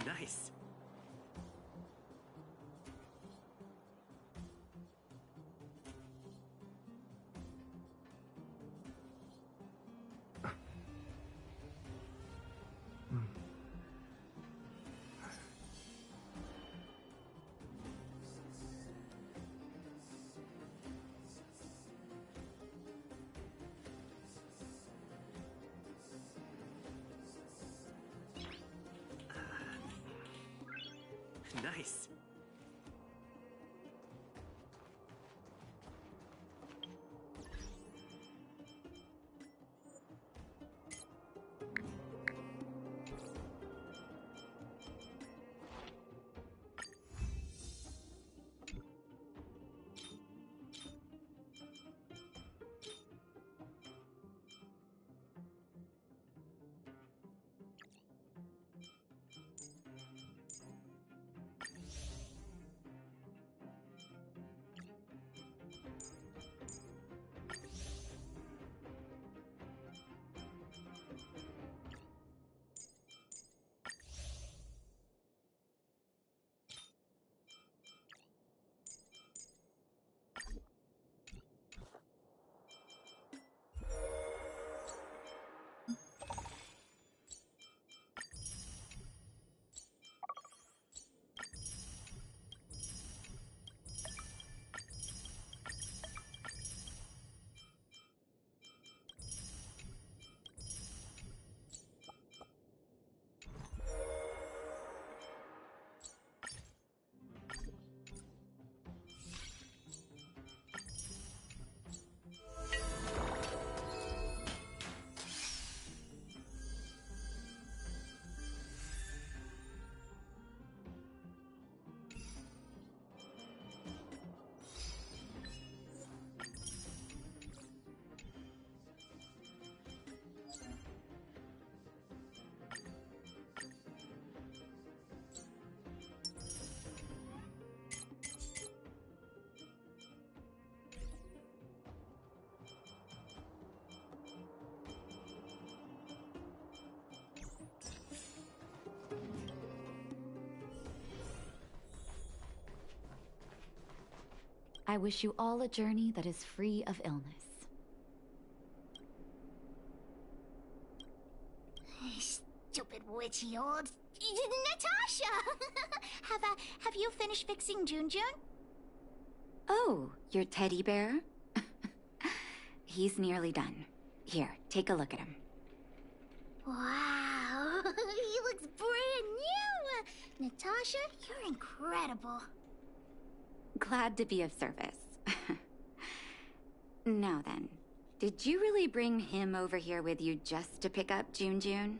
Nice. Nice. I wish you all a journey that is free of illness. Stupid witchy old Natasha! Have you finished fixing Junjun? Oh, your teddy bear? He's nearly done. Here, take a look at him. Wow, he looks brand new! Natasha, you're incredible. Glad to be of service. Now then, did you really bring him over here with you just to pick up Junjun?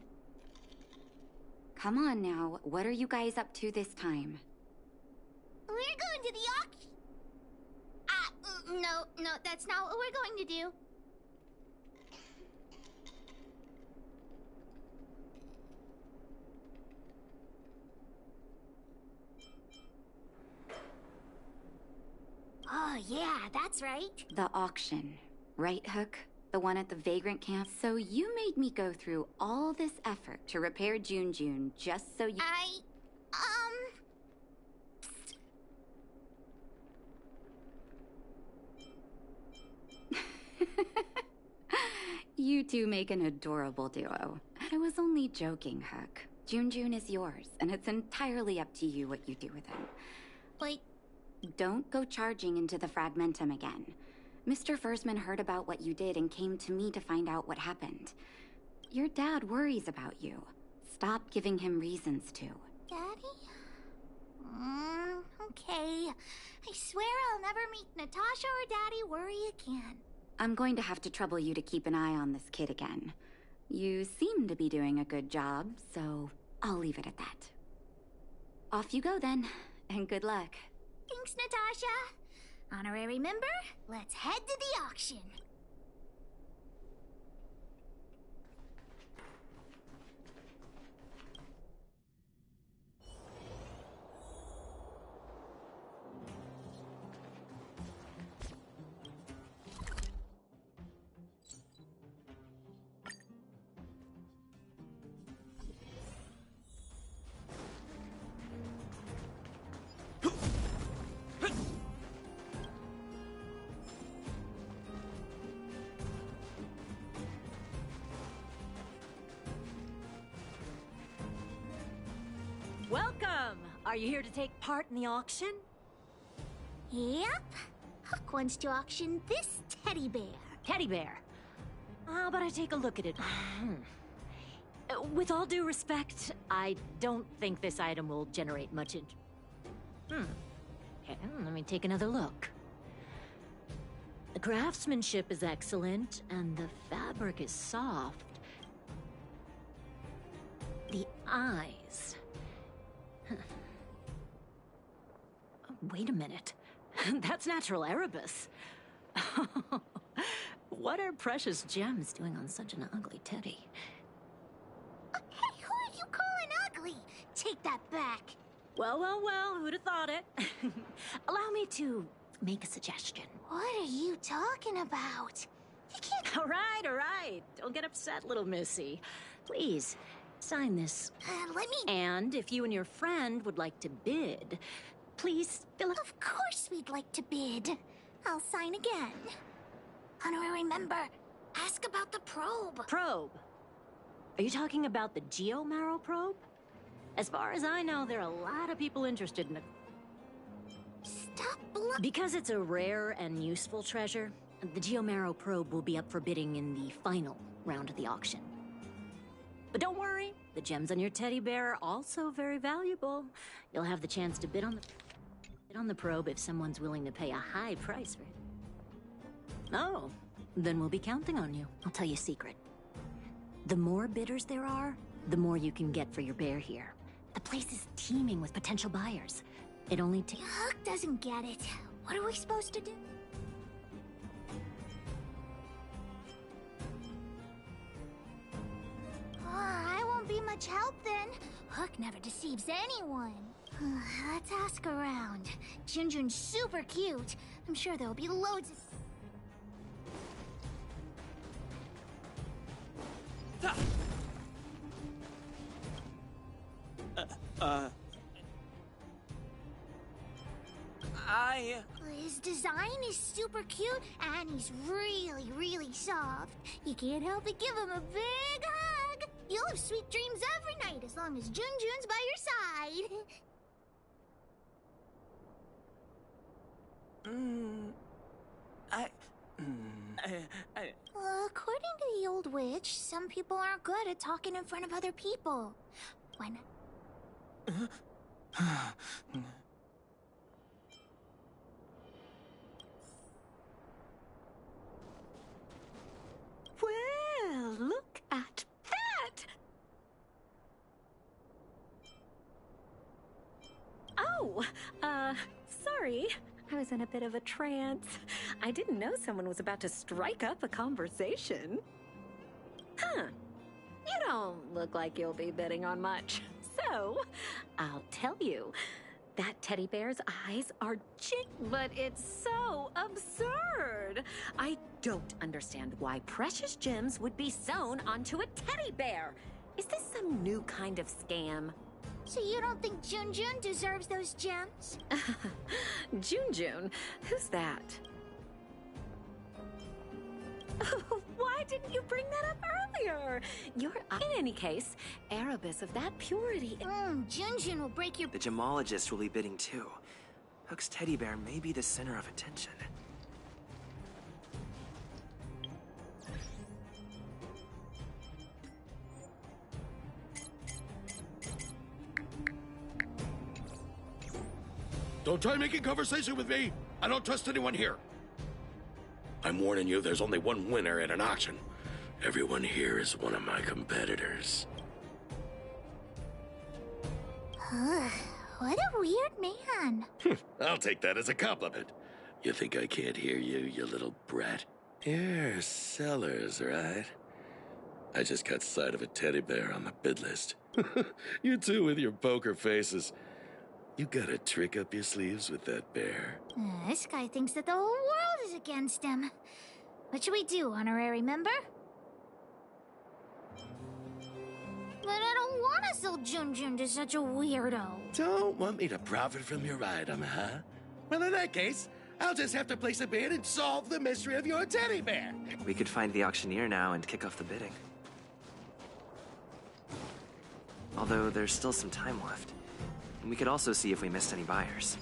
Come on now, what are you guys up to this time? We're going to the auction. No, that's not what we're going to do. Oh yeah, that's right. The auction, right, Hook? The one at the vagrant camp? So you made me go through all this effort to repair Junjun just so you— You two make an adorable duo. I was only joking, Hook. Junjun is yours, and it's entirely up to you what you do with him. Wait. Don't go charging into the Fragmentum again. Mr. Versman heard about what you did and came to me to find out what happened. Your dad worries about you. Stop giving him reasons to. Daddy? Okay. I swear I'll never meet Natasha or Daddy worry again. I'm going to have to trouble you to keep an eye on this kid again. You seem to be doing a good job, so I'll leave it at that. Off you go then, and good luck. Thanks, Natasha. Honorary member, let's head to the auction. Are you here to take part in the auction? Yep. Hook wants to auction this teddy bear. Teddy bear. How about I take a look at it? With all due respect, I don't think this item will generate much Okay, let me take another look. The craftsmanship is excellent, and the fabric is soft. The eyes... Wait a minute. That's natural Erebus. What are precious gems doing on such an ugly teddy? Hey, who are you calling ugly? Take that back. Well, well, well, who'd have thought it? Allow me to make a suggestion. What are you talking about? You can't... All right. Don't get upset, little missy. Please, sign this. let me... And if you and your friend would like to bid, please fill out... Of course we'd like to bid. I'll sign again. Honorary member, ask about the probe. Probe? Are you talking about the Geomarrow probe? As far as I know, there are a lot of people interested in it. Stop Because it's a rare and useful treasure, the Geomarrow probe will be up for bidding in the final round of the auction. But don't worry, the gems on your teddy bear are also very valuable. You'll have the chance to bid on the probe if someone's willing to pay a high price for it. Oh, then we'll be counting on you. I'll tell you a secret. The more bidders there are, the more you can get for your bear here. The place is teeming with potential buyers. It only takes... Hook doesn't get it. What are we supposed to do? I won't be much help then. Hook never deceives anyone. Let's ask around. Junjun's super cute. I'm sure there'll be loads of... His design is super cute, and he's really, really soft. You can't help but give him a big hug. You'll have sweet dreams every night as long as Junjun's by your side. According to the old witch, some people aren't good at talking in front of other people. Why not? Well, look at that! Oh, sorry. I was in a bit of a trance. I didn't know someone was about to strike up a conversation. Huh. You don't look like you'll be bidding on much. So, I'll tell you. That teddy bear's eyes are but it's so absurd. I don't understand why precious gems would be sewn onto a teddy bear. Is this some new kind of scam? So you don't think Junjun deserves those gems? Junjun? Who's that? Why didn't you bring that up earlier? In any case, Erebus of that purity... Junjun will break your... The gemologist will be bidding too. Hook's teddy bear may be the center of attention. Don't try making conversation with me! I don't trust anyone here! I'm warning you, there's only one winner at an auction. Everyone here is one of my competitors. What a weird man. I'll take that as a compliment. You think I can't hear you, you little brat? You're sellers, right? I just caught sight of a teddy bear on the bid list. You two with your poker faces. You got a trick up your sleeves with that bear? This guy thinks that the whole world is against him. What should we do, honorary member? But I don't want to sell Junjun to such a weirdo. Don't want me to profit from your item, huh? Well, in that case, I'll just have to place a bid and solve the mystery of your teddy bear. We could find the auctioneer now and kick off the bidding. Although there's still some time left. We could also see if we missed any buyers.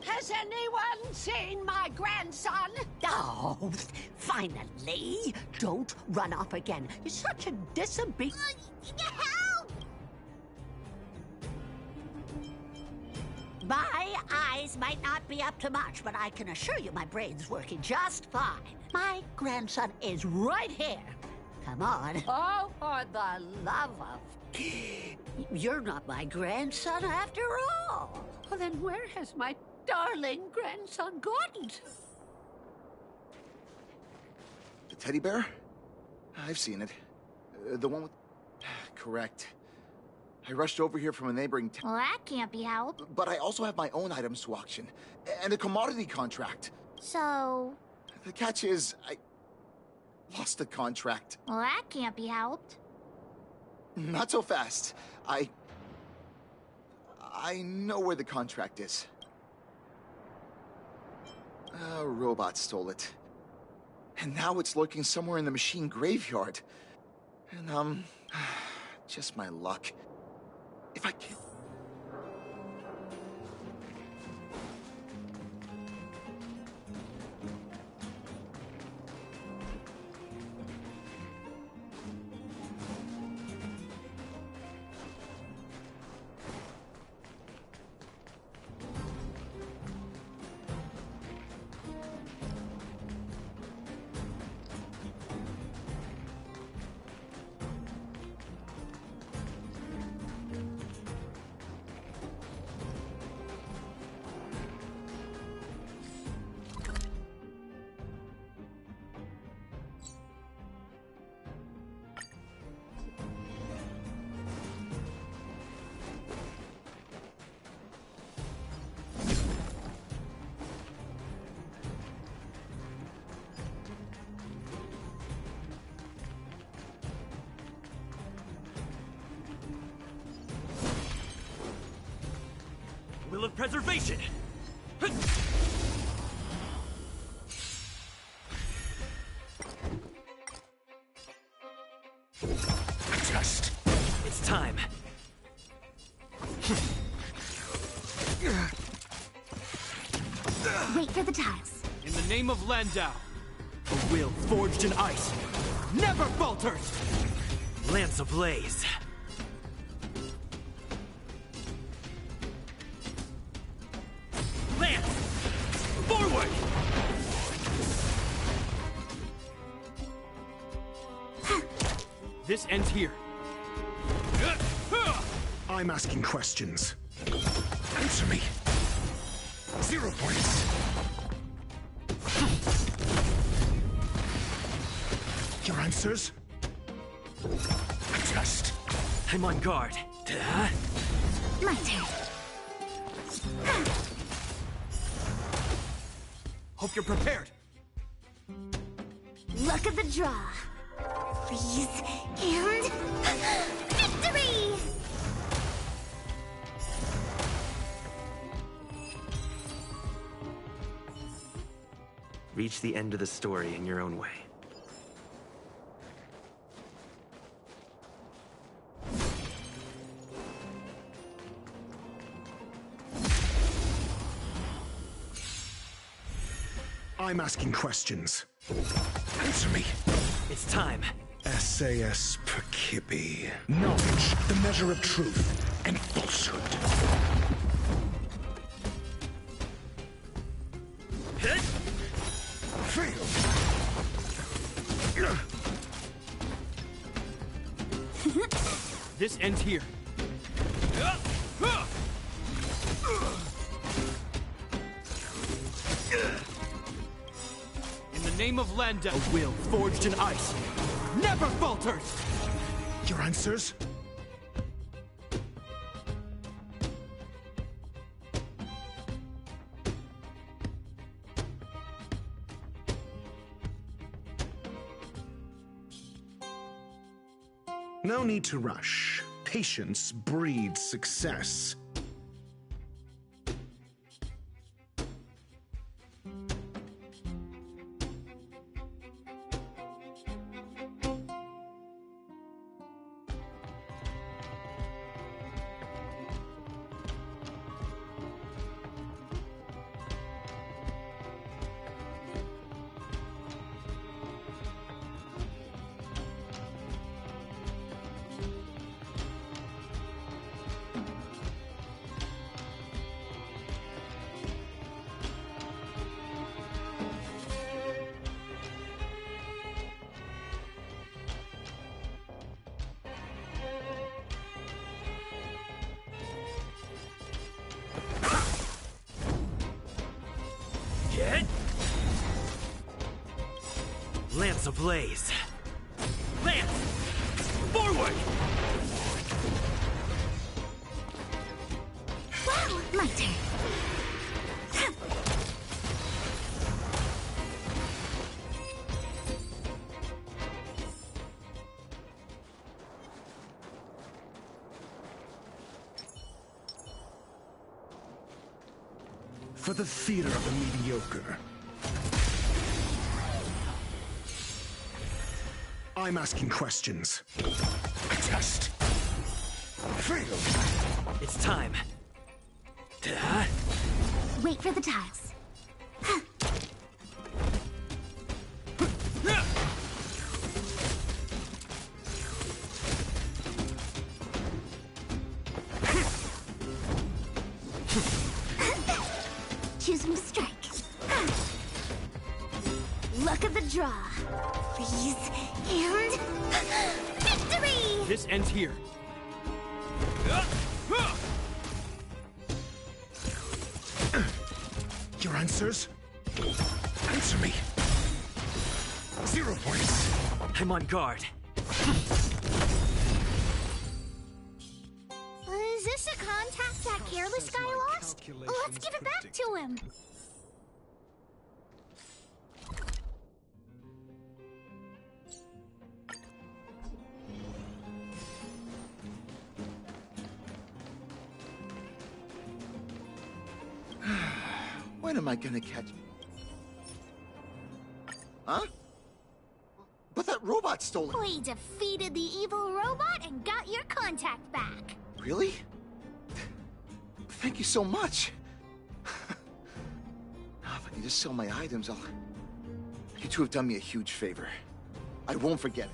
Has anyone seen my grandson? Oh, finally. Don't run off again. You're such a disobedient... Help! My eyes might not be up to much, but I can assure you my brain's working just fine. My grandson is right here. Come on. Oh, for the love of... You're not my grandson after all. Well, then where has my darling grandson gone to? The teddy bear? I've seen it. The one with... Correct. I rushed over here from a neighboring town. Well, that can't be helped. But I also have my own items to auction. And a commodity contract. So... The catch is, I... lost the contract. Well, that can't be helped. Not so fast. I know where the contract is. A robot stole it. And now it's lurking somewhere in the machine graveyard. And, just my luck. If I can... Will of preservation! Just... It's time. Wait for the tiles. In the name of Landau, a will forged in ice never falters! Lance ablaze. Lance! Forward! This ends here. I'm asking questions. Answer me. 0 points. Your answers? Just. I'm on guard. My turn. Hope you're prepared. Look at the draw. Freeze and... Victory! Reach the end of the story in your own way. I'm asking questions. Answer me. It's time. SAS Perkibi. Knowledge, the measure of truth and falsehood. Hit! Fail. This ends here. In the name of Landau, a will forged in ice never falters! Your answers? No need to rush. Patience breeds success. Lance ablaze. Lance! Forward! Wow, my turn. For the theater of the mediocre. I'm asking questions. Test. Fail. It's time. Wait for the tiles. Choosing to strike. Luck of the draw. Freeze and victory! This ends here. Your answers? Answer me. 0 points. I'm on guard. Is this a contact that careless guy lost? Let's give it back to him. When am I gonna catch... Huh? But that robot stole it. We defeated the evil robot and got your contact back. Really? Thank you so much. Now, if I can just sell my items, You two have done me a huge favor. I won't forget it.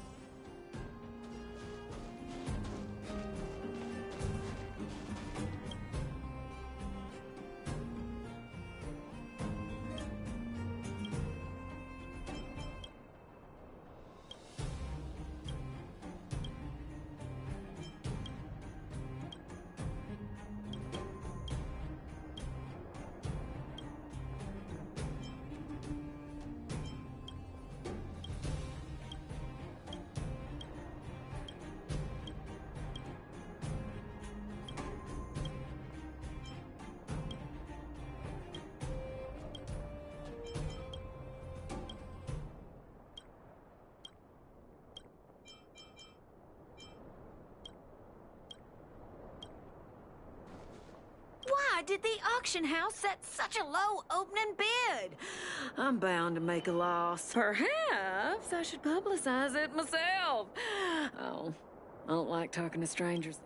Why did the auction house set such a low opening bid? I'm bound to make a loss. Perhaps I should publicize it myself. Oh, I don't like talking to strangers.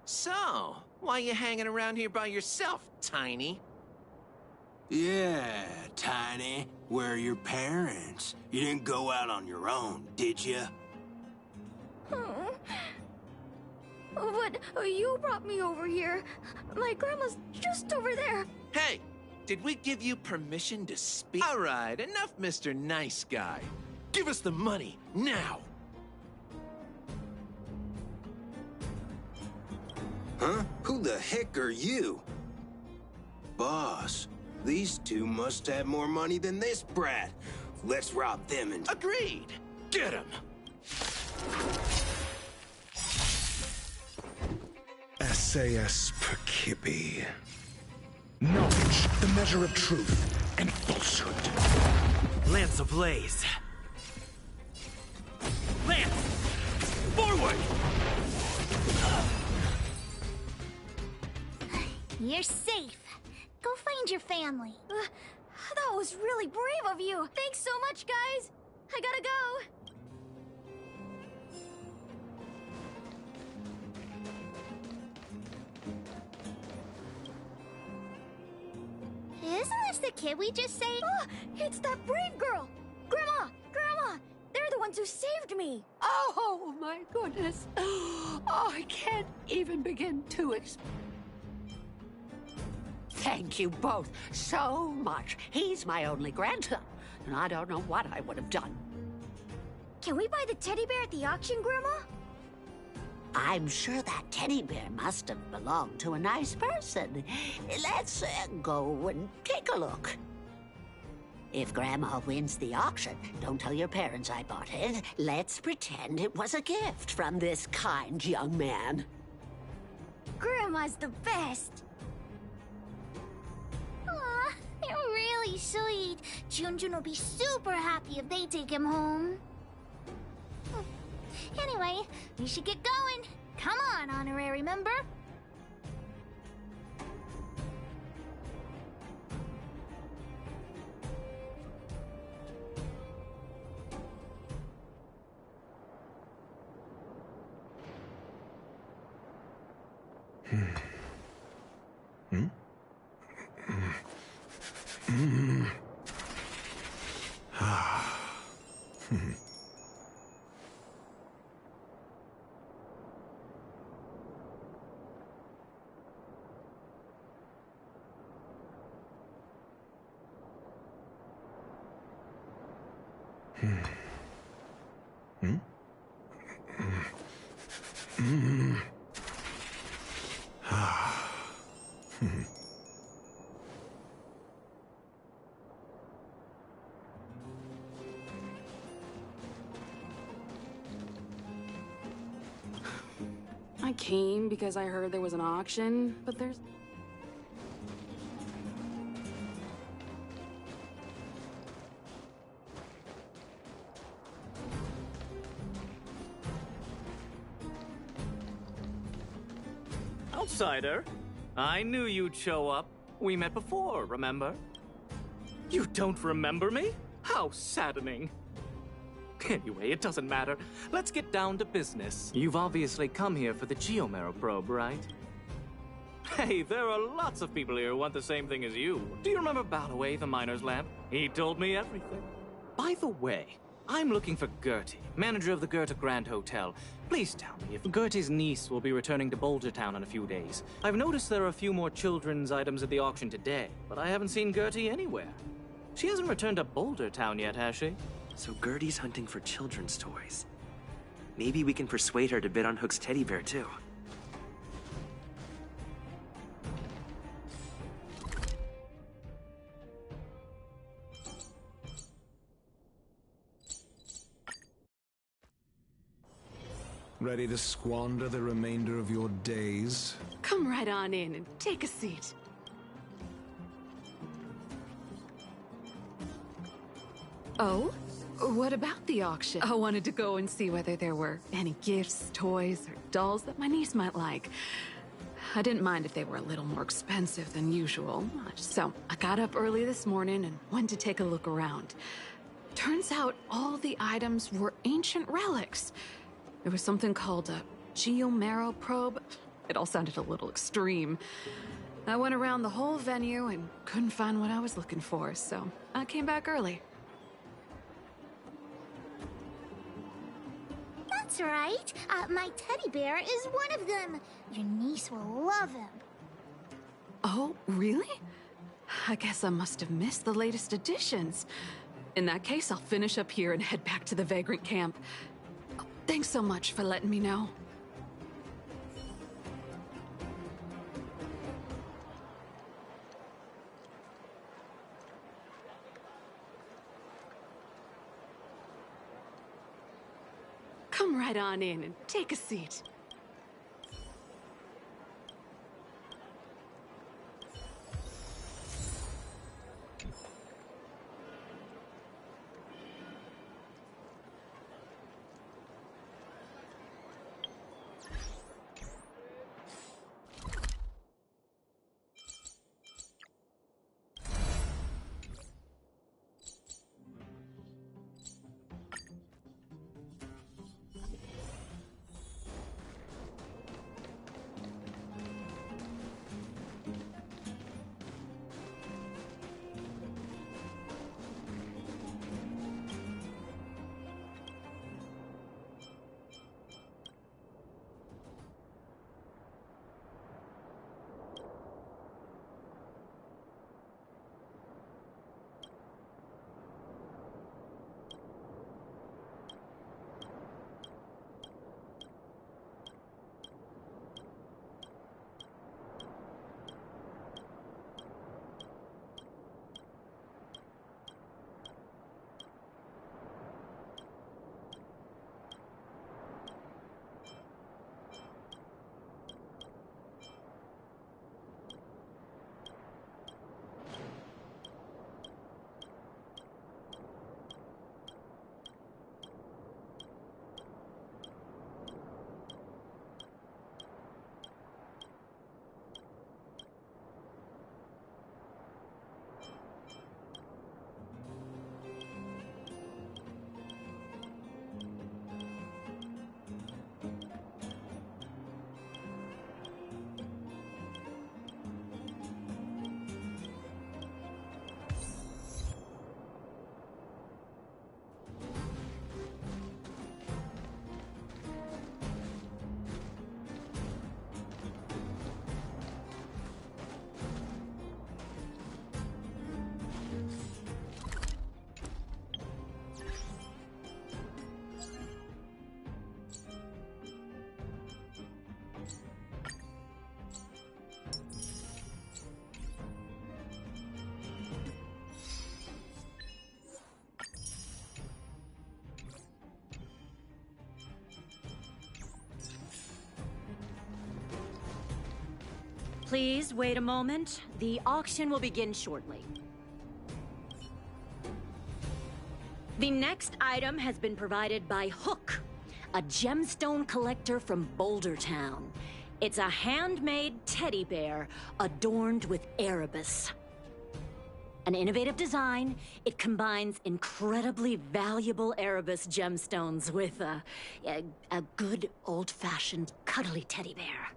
So, why you hanging around here by yourself, Tiny? Yeah, Tiny. Where are your parents? You didn't go out on your own, did you? But you brought me over here. My grandma's just over there. Hey, did we give you permission to speak? All right, enough, Mr. Nice Guy. Give us the money, now! Huh? Who the heck are you? Boss, these two must have more money than this brat. Let's rob them and... Agreed! Get him! C.H. Poughkeepsie. Knowledge, the measure of truth and falsehood. Lance ablaze. Lance! Forward! You're safe. Go find your family. That was really brave of you. Thanks so much, guys. I gotta go. Isn't this the kid we just saved? Oh, it's that brave girl! Grandma! Grandma! They're the ones who saved me! Oh, my goodness. Oh, I can't even begin to explain. Thank you both so much. He's my only grandson, and I don't know what I would have done. Can we buy the teddy bear at the auction, Grandma? I'm sure that teddy bear must have belonged to a nice person. Let's go and take a look. If Grandma wins the auction, don't tell your parents I bought it. Let's pretend it was a gift from this kind young man. Grandma's the best! Aw, they're really sweet. Junjun will be super happy if they take him home. Anyway, we should get going. Come on, honorary member. I came because I heard there was an auction, but there's... Outsider, I knew you'd show up. We met before, remember? You don't remember me? How saddening. Anyway, it doesn't matter. Let's get down to business. You've obviously come here for the Geomero probe, right? Hey, there are lots of people here who want the same thing as you. Do you remember Balloway, the miner's lamp? He told me everything. By the way, I'm looking for Gertie, manager of the Goethe Grand Hotel. Please tell me if Gertie's niece will be returning to Boulder Town in a few days. I've noticed there are a few more children's items at the auction today, but I haven't seen Gertie anywhere. She hasn't returned to Boulder Town yet, has she? So Gertie's hunting for children's toys. Maybe we can persuade her to bid on Hook's teddy bear, too. Ready to squander the remainder of your days? Come right on in and take a seat. Oh? What about the auction? I wanted to go and see whether there were any gifts, toys, or dolls that my niece might like. I didn't mind if they were a little more expensive than usual. So I got up early this morning and went to take a look around. Turns out all the items were ancient relics. There was something called a Geomero probe. It all sounded a little extreme. I went around the whole venue and couldn't find what I was looking for, so I came back early. That's right. My teddy bear is one of them. Your niece will love him. Oh, really? I guess I must have missed the latest editions. In that case, I'll finish up here and head back to the Vagrant camp. Thanks so much for letting me know. Come right on in and take a seat. Please wait a moment. The auction will begin shortly. The next item has been provided by Hook, a gemstone collector from Boulder Town. It's a handmade teddy bear adorned with Erebus. An innovative design, it combines incredibly valuable Erebus gemstones with a good old-fashioned cuddly teddy bear.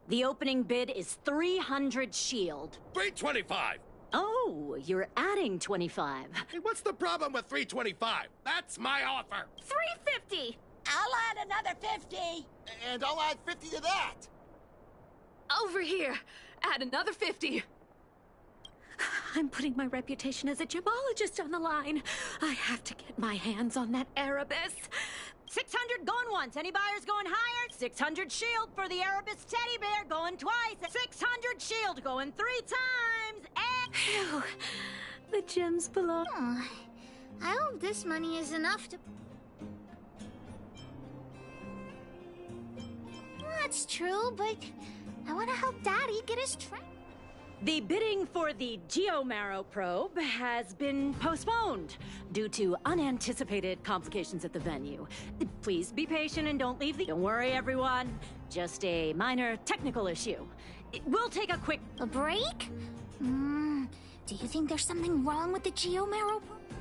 The opening bid is 300 shield. 325! Oh, you're adding 25. Hey, what's the problem with 325? That's my offer! 350! I'll add another 50. And I'll add 50 to that. Over here! Add another 50! I'm putting my reputation as a gemologist on the line. I have to get my hands on that Erebus. 600 going once. Any buyers going higher? 600 shield for the Erebus teddy bear going twice. 600 shield going 3 times. And... Phew. The gems belong. Oh, I hope this money is enough to... That's true, but I want to help Daddy get his track. The bidding for the Geomarrow probe has been postponed due to unanticipated complications at the venue. Please be patient and don't leave the... Don't worry, everyone. Just a minor technical issue. We'll take a quick... A break? Do you think there's something wrong with the Geomarrow probe?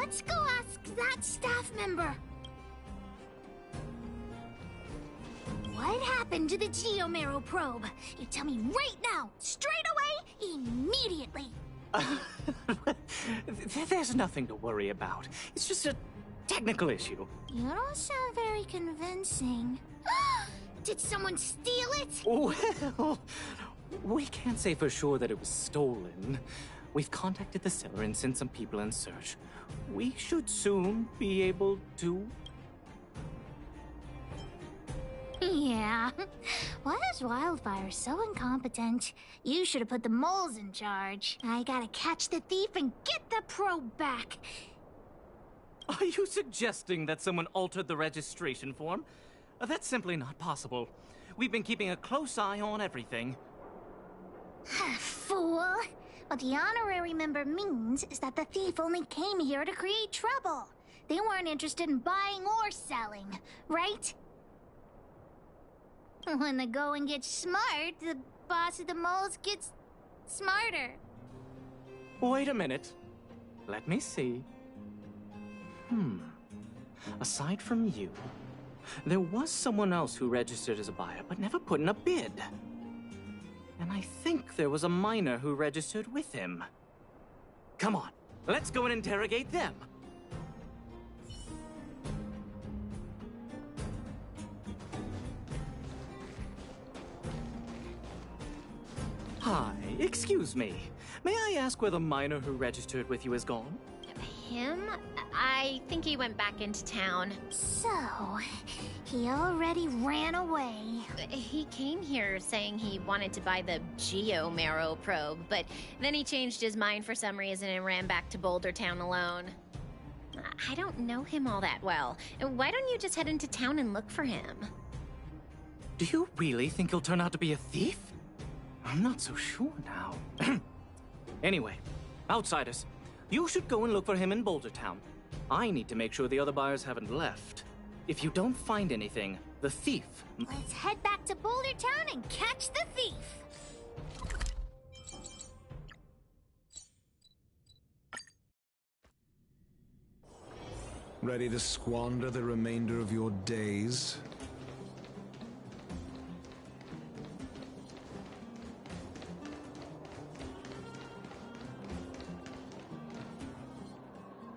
Let's go ask that staff member. What happened to the Geomarrow probe? You tell me right now, straight away, immediately. There's nothing to worry about. It's just a technical issue. You don't sound very convincing. Did someone steal it? Well, we can't say for sure that it was stolen. We've contacted the seller and sent some people in search. We should soon be able to... Yeah. Why is Wildfire so incompetent? You should have put the moles in charge. I gotta catch the thief and get the probe back. Are you suggesting that someone altered the registration form? That's simply not possible. We've been keeping a close eye on everything. Fool! What the honorary member means is that the thief only came here to create trouble. They weren't interested in buying or selling, right? When the going gets smart, the boss of the moles gets smarter. Wait a minute. Let me see. Aside from you, there was someone else who registered as a buyer but never put in a bid. And I think there was a miner who registered with him. Come on, let's go and interrogate them. Hi, excuse me. May I ask where the miner who registered with you is gone? Him? I think he went back into town. So, he already ran away. He came here saying he wanted to buy the Geomarrow probe, but then he changed his mind for some reason and ran back to Boulder Town alone. I don't know him all that well. Why don't you just head into town and look for him? Do you really think he'll turn out to be a thief? I'm not so sure now. Anyway, outsiders, you should go and look for him in Boulder Town. I need to make sure the other buyers haven't left. If you don't find anything, the thief... Let's head back to Boulder Town and catch the thief! Ready to squander the remainder of your days?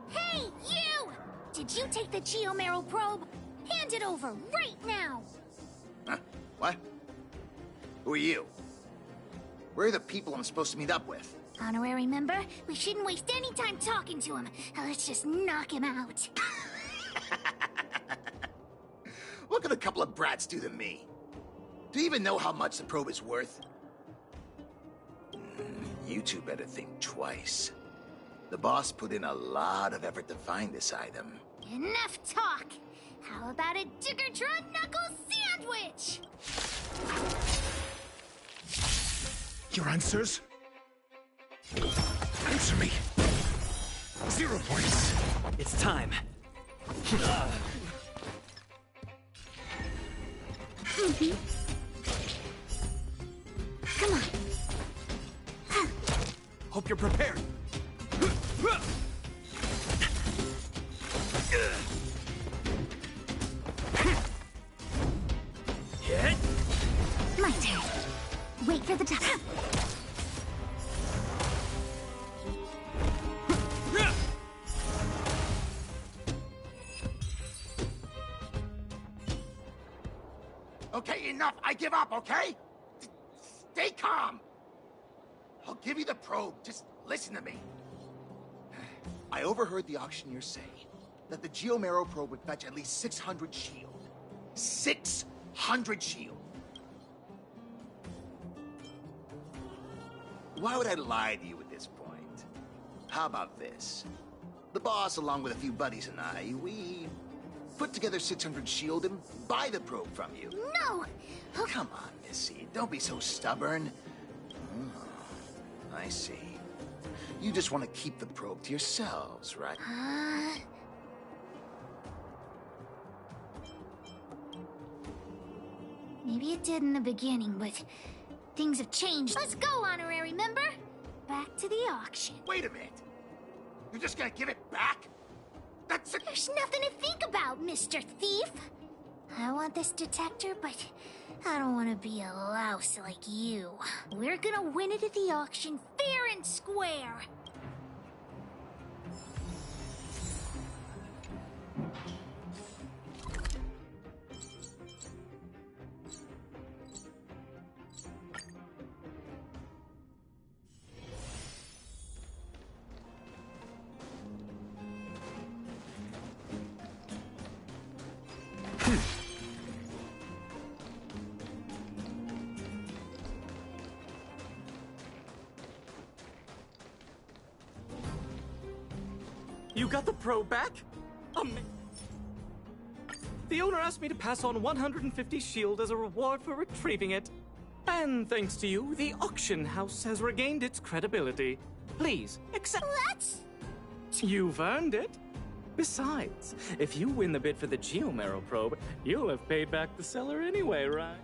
Hey, you! Did you take the Geomarrow probe? Hand it over right now! Huh? What? Who are you? Where are the people I'm supposed to meet up with? Honorary member, we shouldn't waste any time talking to him. Let's just knock him out. Look at a couple of brats do to me. Do you even know how much the probe is worth? You two better think twice. The boss put in a lot of effort to find this item. Enough talk! How about a Diggertron Knuckle Sandwich? Your answers? Answer me. 0 points. It's time. Come on. Hope you're prepared. My turn. Wait for the time. Okay, enough. I give up, okay? Stay calm. I'll give you the probe. Just listen to me. I overheard the auctioneer say that the Geomero probe would fetch at least 600 shield. 600 shield. Why would I lie to you at this point? How about this? The boss, along with a few buddies and I, we put together 600 shield and buy the probe from you. No! Come on, Missy. Don't be so stubborn. I see. You just want to keep the probe to yourselves, right? Maybe it did in the beginning, but things have changed. Let's go, honorary member. Back to the auction. Wait a minute. You're just gonna give it back? There's nothing to think about, Mr. Thief. I want this detector, but I don't want to be a louse like you. We're gonna win it at the auction fair and square. You got the probe back? The owner asked me to pass on 150 shield as a reward for retrieving it. And thanks to you, the auction house has regained its credibility. Please, accept— What? You've earned it. Besides, if you win the bid for the Geomero probe, you'll have paid back the seller anyway, right?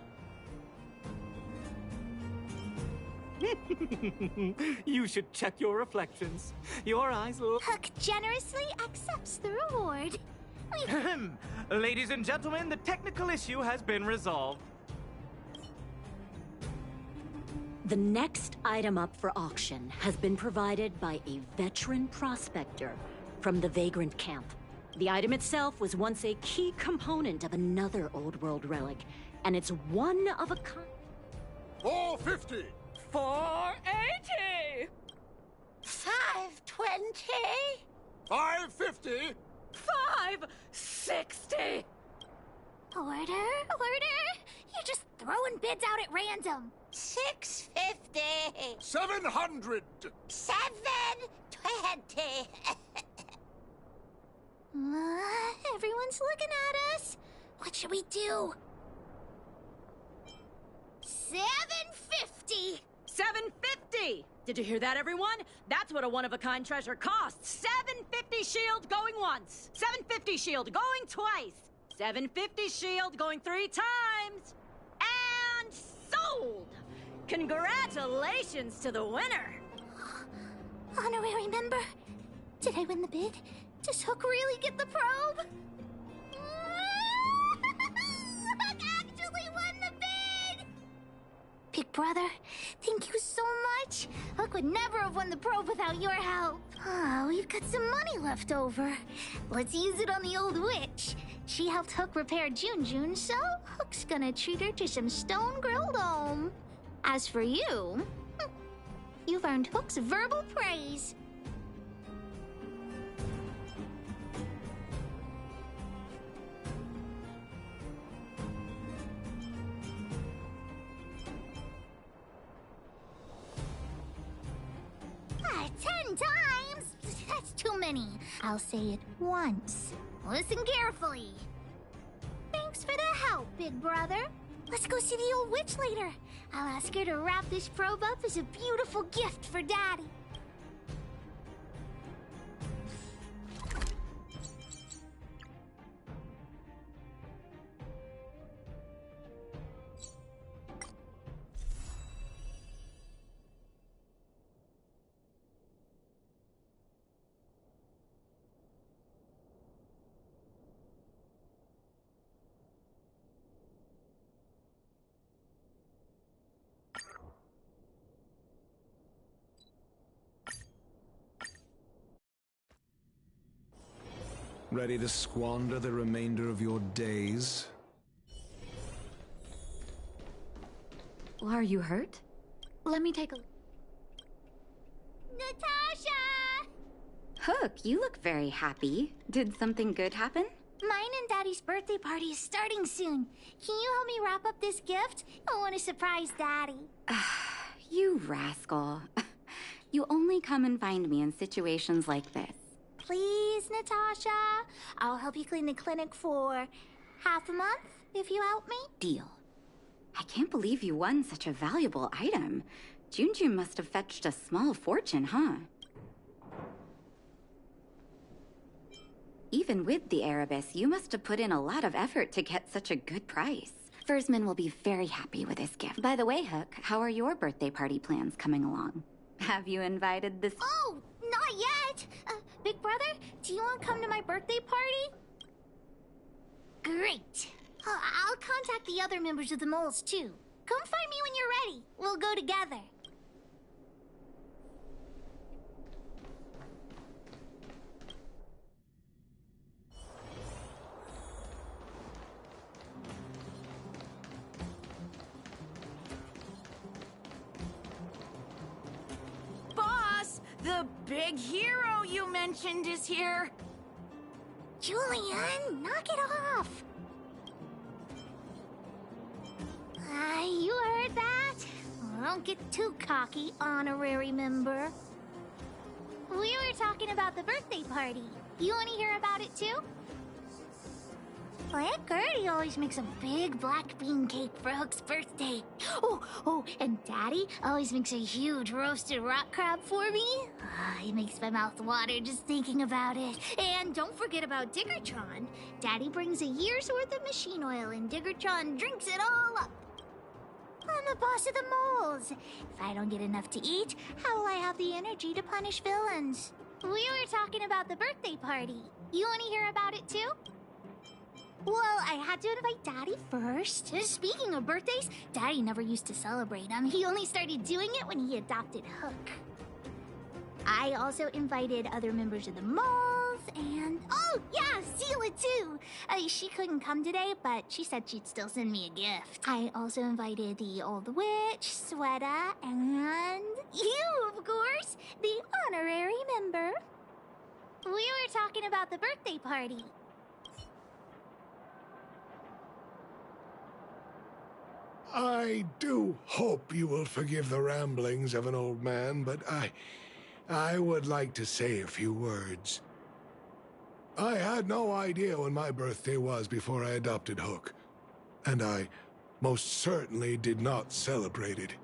You should check your reflections. Your eyes look— Hook generously accepts the reward. Ladies and gentlemen, the technical issue has been resolved. The next item up for auction has been provided by a veteran prospector from the Vagrant Camp. The item itself was once a key component of another old world relic, and it's one of a kind. 450! 480! 520! 550! 560! Order? You're just throwing bids out at random. 650! 700! 720! Everyone's looking at us. What should we do? 750! 750! Did you hear that, everyone? That's what a one-of-a-kind treasure costs. 750 shield going once. 750 shield going twice. 750 shield going 3 times. And sold! Congratulations to the winner! Honorary member, did I win the bid? Does Hook really get the probe? Hook actually won the bid! Big brother, thank you so much. Hook would never have won the probe without your help. Oh, we've got some money left over. Let's use it on the old witch. She helped Hook repair Jun, so Hook's gonna treat her to some stone-grilled dome. As for you, you've earned Hook's verbal praise. Ah, 10 times? That's too many. I'll say it once. Listen carefully. out, big brother. Let's go see the old witch later. I'll ask her to wrap this probe up as a beautiful gift for Daddy. Ready to squander the remainder of your days? Well, are you hurt? Let me take a... Natasha! Hook, you look very happy. Did something good happen? Mine and Daddy's birthday party is starting soon. Can you help me wrap up this gift? I want to surprise Daddy. You rascal. You only come and find me in situations like this. Please, Natasha. I'll help you clean the clinic for half a month if you help me. Deal. I can't believe you won such a valuable item. Junjun must have fetched a small fortune, huh? Even with the Erebus, you must have put in a lot of effort to get such a good price. Fursman will be very happy with this gift. By the way, Hook, how are your birthday party plans coming along? Have you invited this... Oh, not yet. Big brother, do you want to come to my birthday party? Great. I'll contact the other members of the moles, too. Come find me when you're ready. We'll go together. Boss, the big hero you mentioned is here. Julian, knock it off. You heard that? Don't get too cocky, honorary member. We were talking about the birthday party. You want to hear about it too? Well, Aunt Gertie always makes a big black bean cake for Hook's birthday. Oh, and Daddy always makes a huge roasted rock crab for me. It makes my mouth water just thinking about it. And don't forget about Diggertron. Daddy brings a year's worth of machine oil and Diggertron drinks it all up. I'm the boss of the moles. If I don't get enough to eat, how will I have the energy to punish villains? We were talking about the birthday party. You want to hear about it too? Well, I had to invite Daddy first. Speaking of birthdays, Daddy never used to celebrate them. He only started doing it when he adopted Hook. I also invited other members of the moles and... Oh, yeah, Seela too! She couldn't come today, but she said she'd still send me a gift. I also invited the old witch, Sweta, and... you, of course, the honorary member. We were talking about the birthday party. I do hope you will forgive the ramblings of an old man, but I would like to say a few words. I had no idea when my birthday was before I adopted Hook, and I most certainly did not celebrate it.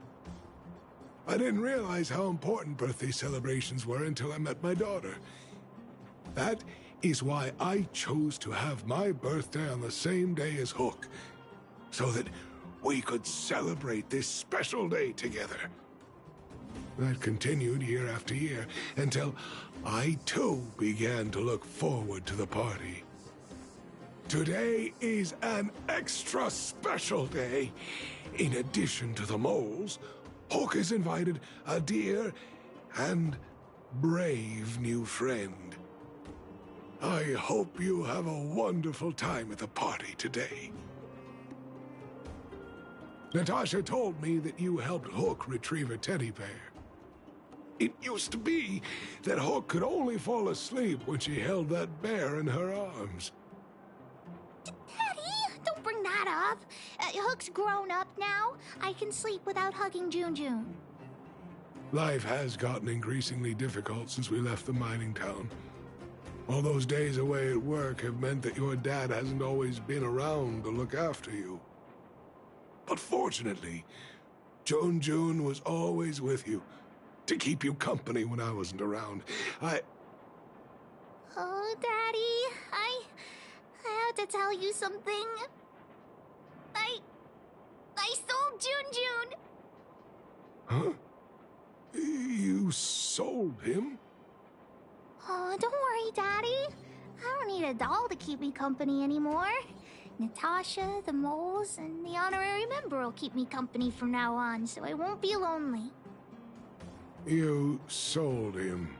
I didn't realize how important birthday celebrations were until I met my daughter. That is why I chose to have my birthday on the same day as Hook, so that we could celebrate this special day together. That continued year after year until I too began to look forward to the party. Today is an extra special day. In addition to the moles, Hook has invited a dear and brave new friend. I hope you have a wonderful time at the party today. Natasha told me that you helped Hook retrieve a teddy bear. It used to be that Hook could only fall asleep when she held that bear in her arms. Daddy, don't bring that up. Hook's grown up now. I can sleep without hugging Junjun. Life has gotten increasingly difficult since we left the mining town. All those days away at work have meant that your dad hasn't always been around to look after you. But fortunately, Jun was always with you, to keep you company when I wasn't around. Oh, Daddy, I have to tell you something. I sold Jun. Huh? You sold him? Oh, don't worry, Daddy. I don't need a doll to keep me company anymore. Natasha, the moles, and the honorary member will keep me company from now on, so I won't be lonely. You sold him.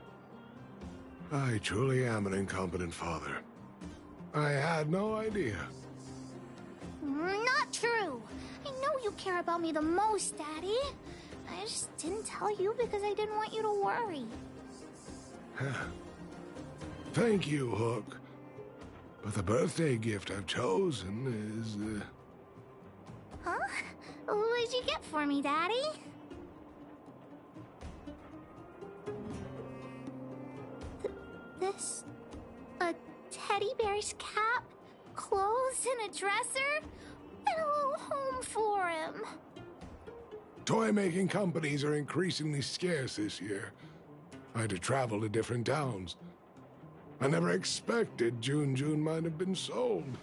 I truly am an incompetent father. I had no idea. Not true. I know you care about me the most, Daddy. I just didn't tell you because I didn't want you to worry. Thank you, Hook. But the birthday gift I've chosen is, Huh? What did you get for me, Daddy? This... a teddy bear's cap, clothes, and a dresser? And a little home for him. Toy-making companies are increasingly scarce this year. I had to travel to different towns. I never expected Jun might have been sold.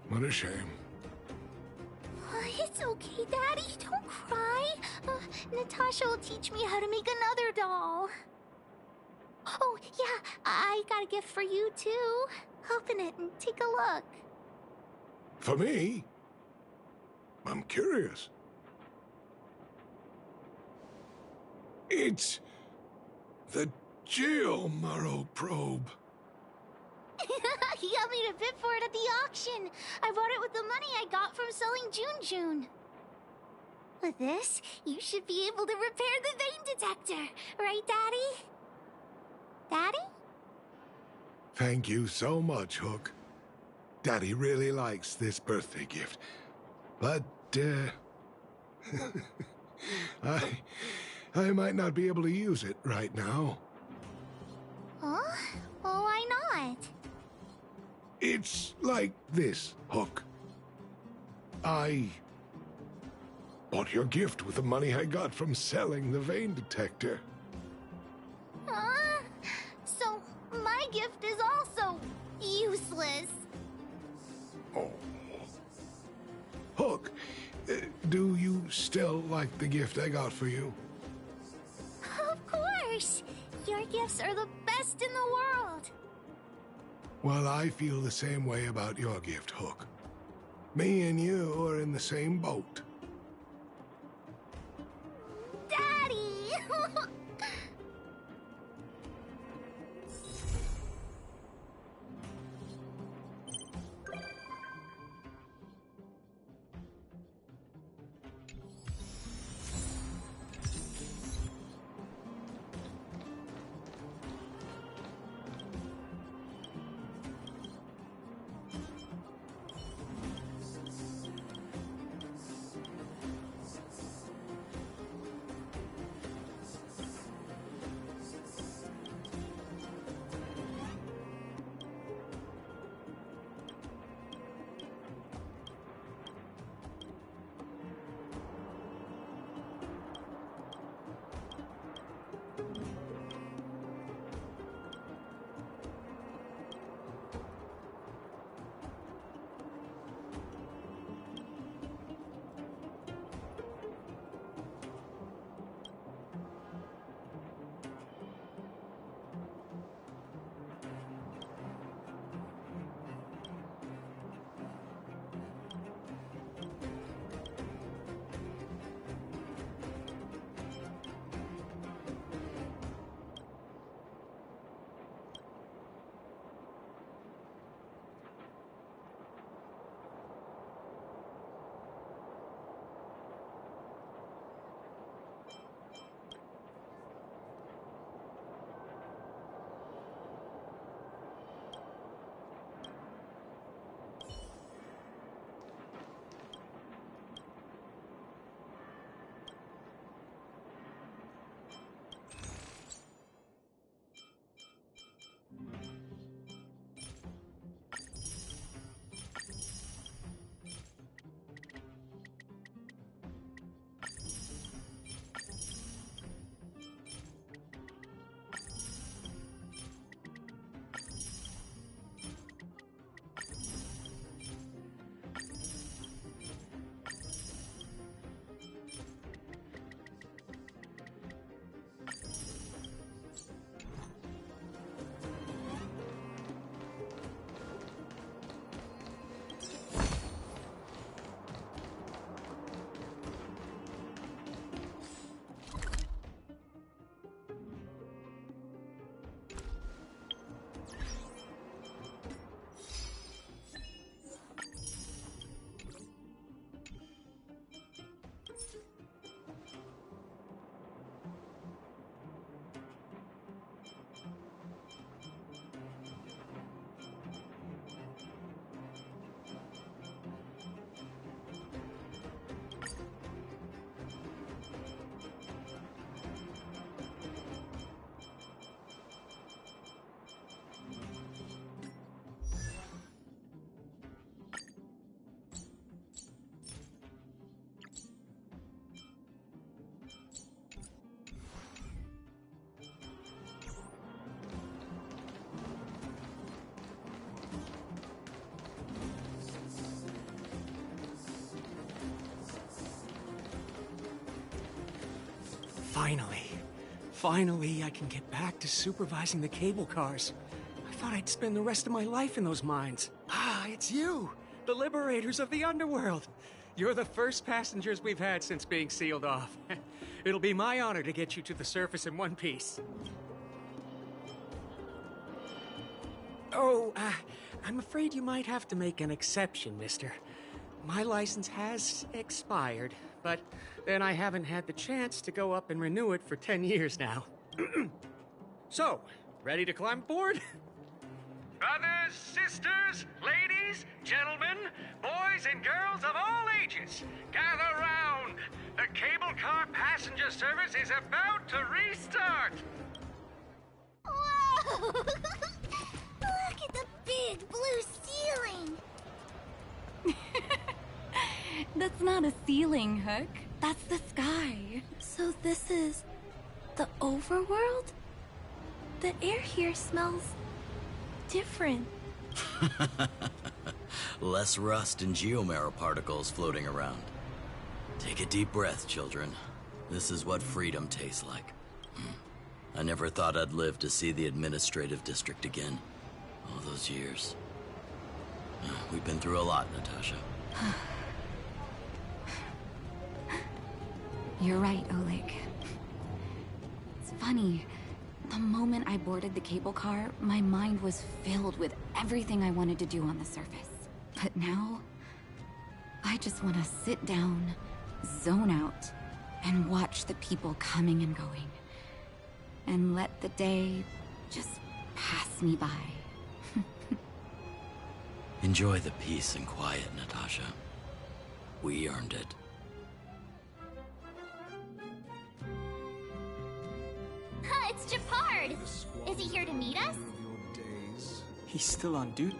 What a shame. It's okay, Daddy. Don't cry. Natasha will teach me how to make another doll. Oh, yeah, I got a gift for you, too. Open it and take a look. For me? I'm curious. It's the Geomaro probe. He got me to bid for it at the auction. I bought it with the money I got from selling Jun. With this, you should be able to repair the vein detector. Right, Daddy? Daddy? Thank you so much, Hook. Daddy really likes this birthday gift. But, I might not be able to use it right now. Huh? Well, why not? It's like this, Hook. I bought your gift with the money I got from selling the vein detector. So, my gift is also useless. Oh. Hook, do you still like the gift I got for you? Of course! Your gifts are the best in the world! Well, I feel the same way about your gift, Hook. Me and you are in the same boat. Daddy! Finally, I can get back to supervising the cable cars. I thought I'd spend the rest of my life in those mines. Ah, it's you, the liberators of the underworld. You're the first passengers we've had since being sealed off. It'll be my honor to get you to the surface in one piece. Oh, I'm afraid you might have to make an exception, mister. My license has expired, but then I haven't had the chance to go up and renew it for 10 years now. So, ready to climb aboard? Brothers, sisters, ladies, gentlemen, boys and girls of all ages, gather round. The cable car passenger service is about to restart. Whoa! Look at the big blue ceiling! That's not a ceiling, Hook. That's the sky. So this is the overworld? The air here smells different. Less rust and geomarrow particles floating around. Take a deep breath, children. This is what freedom tastes like. I never thought I'd live to see the administrative district again. All those years. We've been through a lot, Natasha. You're right, Oleg. It's funny. The moment I boarded the cable car, my mind was filled with everything I wanted to do on the surface. But now, I just want to sit down, zone out, and watch the people coming and going. And let the day just pass me by. Enjoy the peace and quiet, Natasha. We earned it. It's Japard! Is he here to meet us? He's still on duty.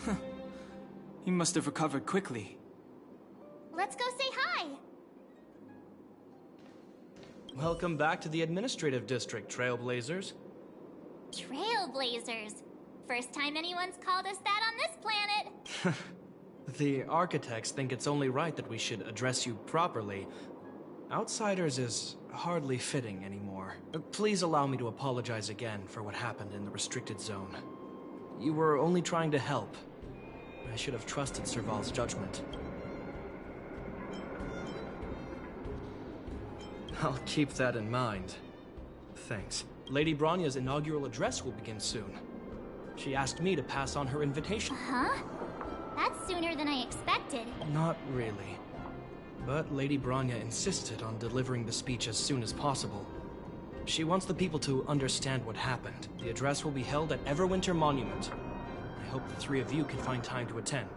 Huh. He must have recovered quickly. Let's go say hi! Welcome back to the administrative district, Trailblazers. Trailblazers. First time anyone's called us that on this planet. The architects think it's only right that we should address you properly. Outsiders is hardly fitting anymore. Please allow me to apologize again for what happened in the restricted zone. You were only trying to help. I should have trusted Serval's judgment. I'll keep that in mind. Thanks. Lady Bronya's inaugural address will begin soon. She asked me to pass on her invitation. Huh? That's sooner than I expected. Not really. But Lady Bronya insisted on delivering the speech as soon as possible. She wants the people to understand what happened. The address will be held at Everwinter Monument. I hope the three of you can find time to attend.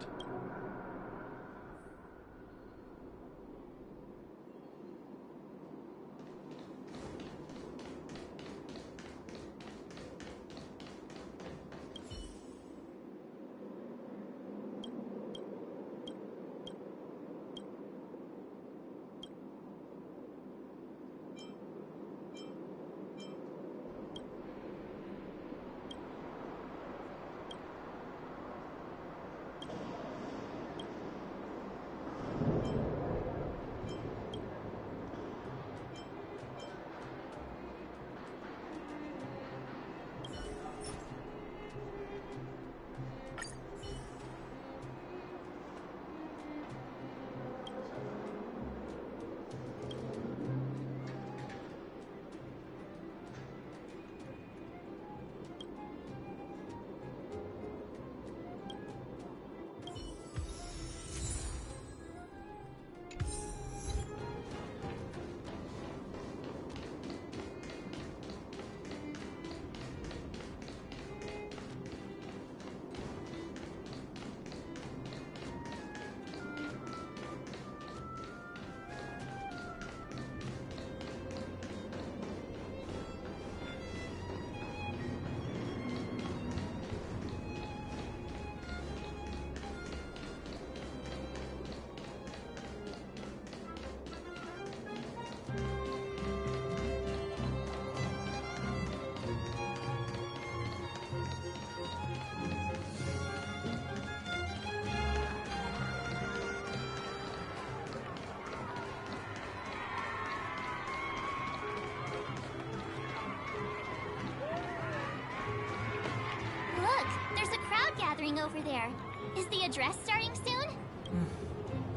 happening over there? Is the address starting soon?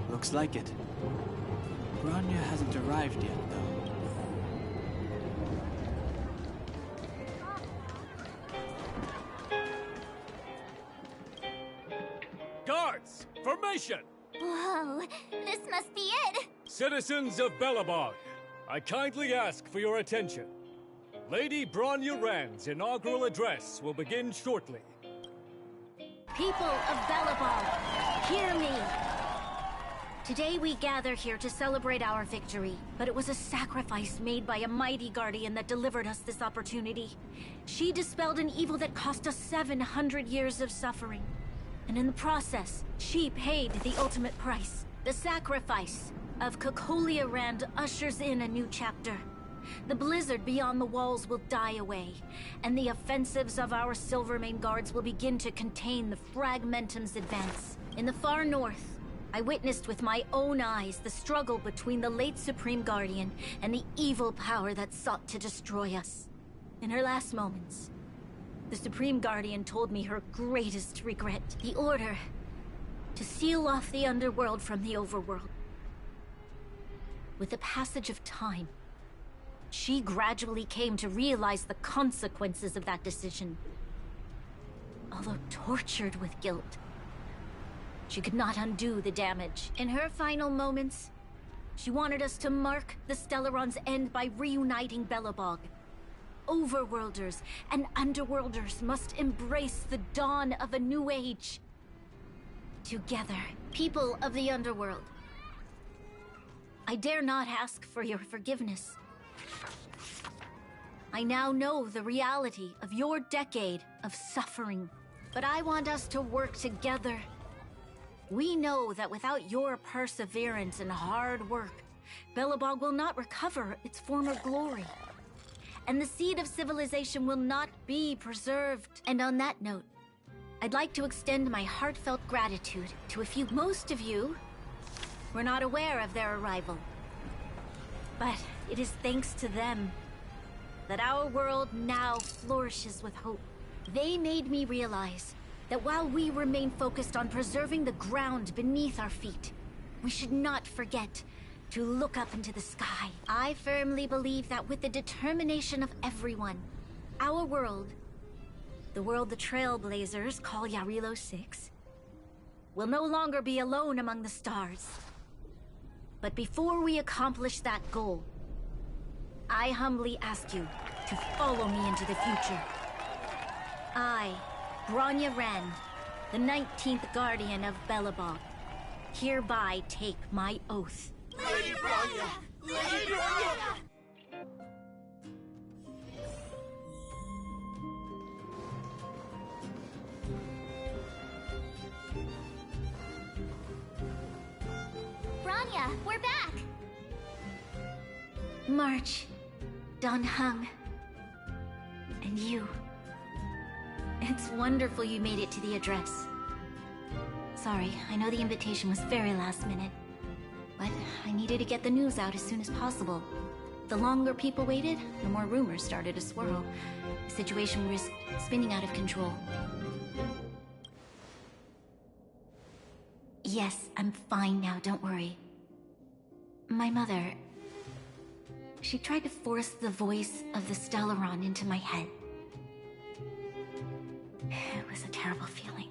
Looks like it. Bronya hasn't arrived yet, though. Guards! Formation! Whoa, this must be it! Citizens of Belobog, I kindly ask for your attention. Lady Bronya Rand's inaugural address will begin shortly. People of Belobog, hear me! Today we gather here to celebrate our victory, but it was a sacrifice made by a mighty guardian that delivered us this opportunity. She dispelled an evil that cost us 700 years of suffering. And in the process, she paid the ultimate price. The sacrifice of Cocolia Rand ushers in a new chapter. The blizzard beyond the walls will die away, and the offensives of our Silvermane guards will begin to contain the Fragmentum's advance. In the far north, I witnessed with my own eyes the struggle between the late Supreme Guardian and the evil power that sought to destroy us. In her last moments, the Supreme Guardian told me her greatest regret, the order to seal off the underworld from the overworld. With the passage of time, she gradually came to realize the consequences of that decision. Although tortured with guilt, she could not undo the damage. In her final moments, she wanted us to mark the Stellaron's end by reuniting Belobog. Overworlders and underworlders must embrace the dawn of a new age. Together, people of the underworld, I dare not ask for your forgiveness. I now know the reality of your decade of suffering, but I want us to work together. We know that without your perseverance and hard work, Belobog will not recover its former glory. And the seed of civilization will not be preserved. And on that note, I'd like to extend my heartfelt gratitude to a few. Most of you were not aware of their arrival. But it is thanks to them that our world now flourishes with hope. They made me realize that while we remain focused on preserving the ground beneath our feet, we should not forget to look up into the sky. I firmly believe that with the determination of everyone, our world, the world the Trailblazers call Yarilo 6, will no longer be alone among the stars. But before we accomplish that goal, I humbly ask you to follow me into the future. I, Bronya Rand, the 19th Guardian of Belobog, hereby take my oath. Lady Bronya! Lady Bronya! Bronya, we're back! March, Don Hung, and you. It's wonderful you made it to the address. Sorry, I know the invitation was very last minute, but I needed to get the news out as soon as possible. The longer people waited, the more rumors started to swirl. The situation risked spinning out of control. Yes, I'm fine now, don't worry. My mother... she tried to force the voice of the Stellaron into my head. It was a terrible feeling.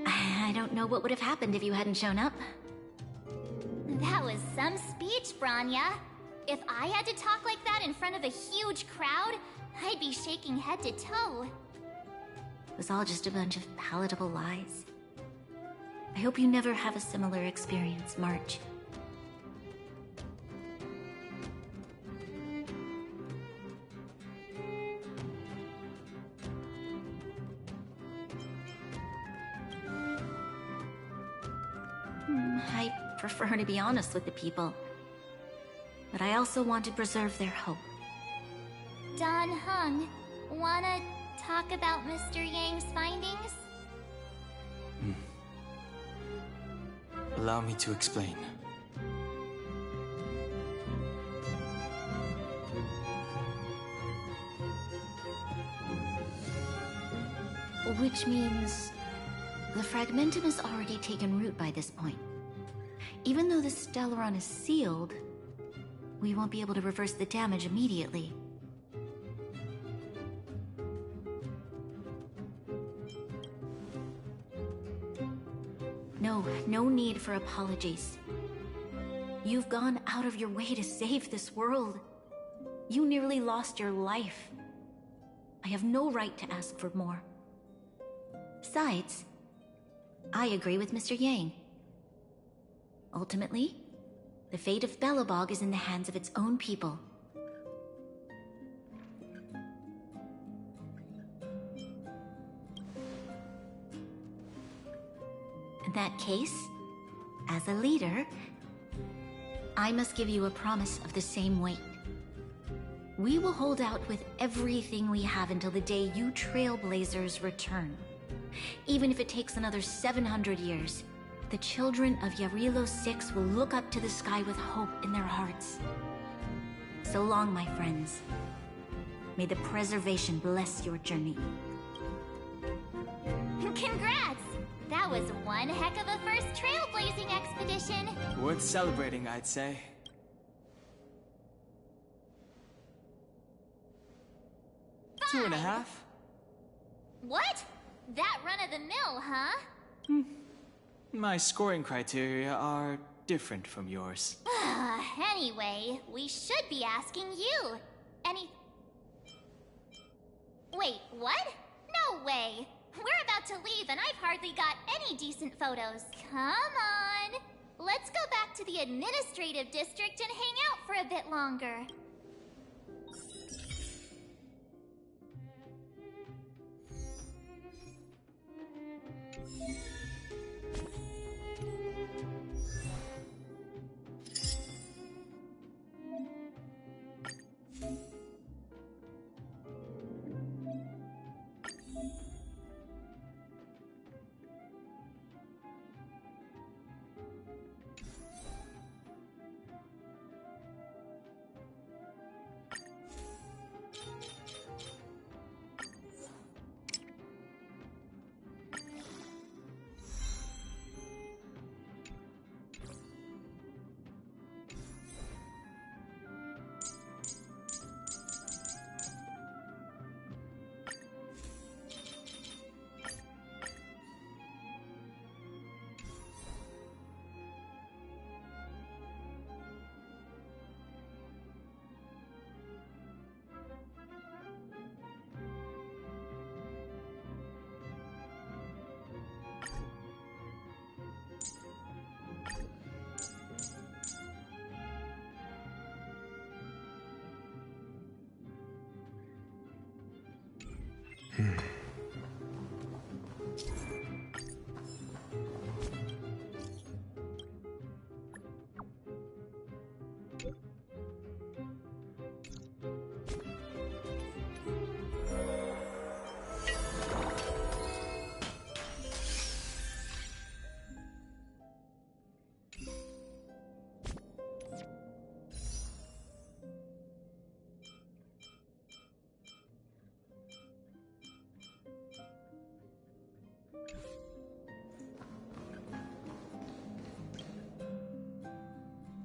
I don't know what would have happened if you hadn't shown up. That was some speech, Bronya. If I had to talk like that in front of a huge crowd, I'd be shaking head to toe. It was all just a bunch of palatable lies. I hope you never have a similar experience, March. I prefer to be honest with the people. But I also want to preserve their hope. Don Hung, wanna talk about Mr. Yang's findings? Allow me to explain. Which means the fragmentum has already taken root by this point. Even though the Stellaron is sealed, we won't be able to reverse the damage immediately. No need for apologies. You've gone out of your way to save this world. You nearly lost your life. I have no right to ask for more. Besides, I agree with Mr. Yang. Ultimately, the fate of Belobog is in the hands of its own people. In that case, as a leader, I must give you a promise of the same weight. We will hold out with everything we have until the day you Trailblazers return. Even if it takes another 700 years, the children of Yarilo 6 will look up to the sky with hope in their hearts. So long, my friends. May the preservation bless your journey. Congrats! That was one heck of a first trailblazing expedition. Worth celebrating, I'd say. Fine. 2.5? What? That run-of-the-mill, huh? My scoring criteria are different from yours. Anyway, we should be asking you. Wait, what? No way! We're about to leave and I've hardly got any decent photos. Come on! Let's go back to the administrative district and hang out for a bit longer.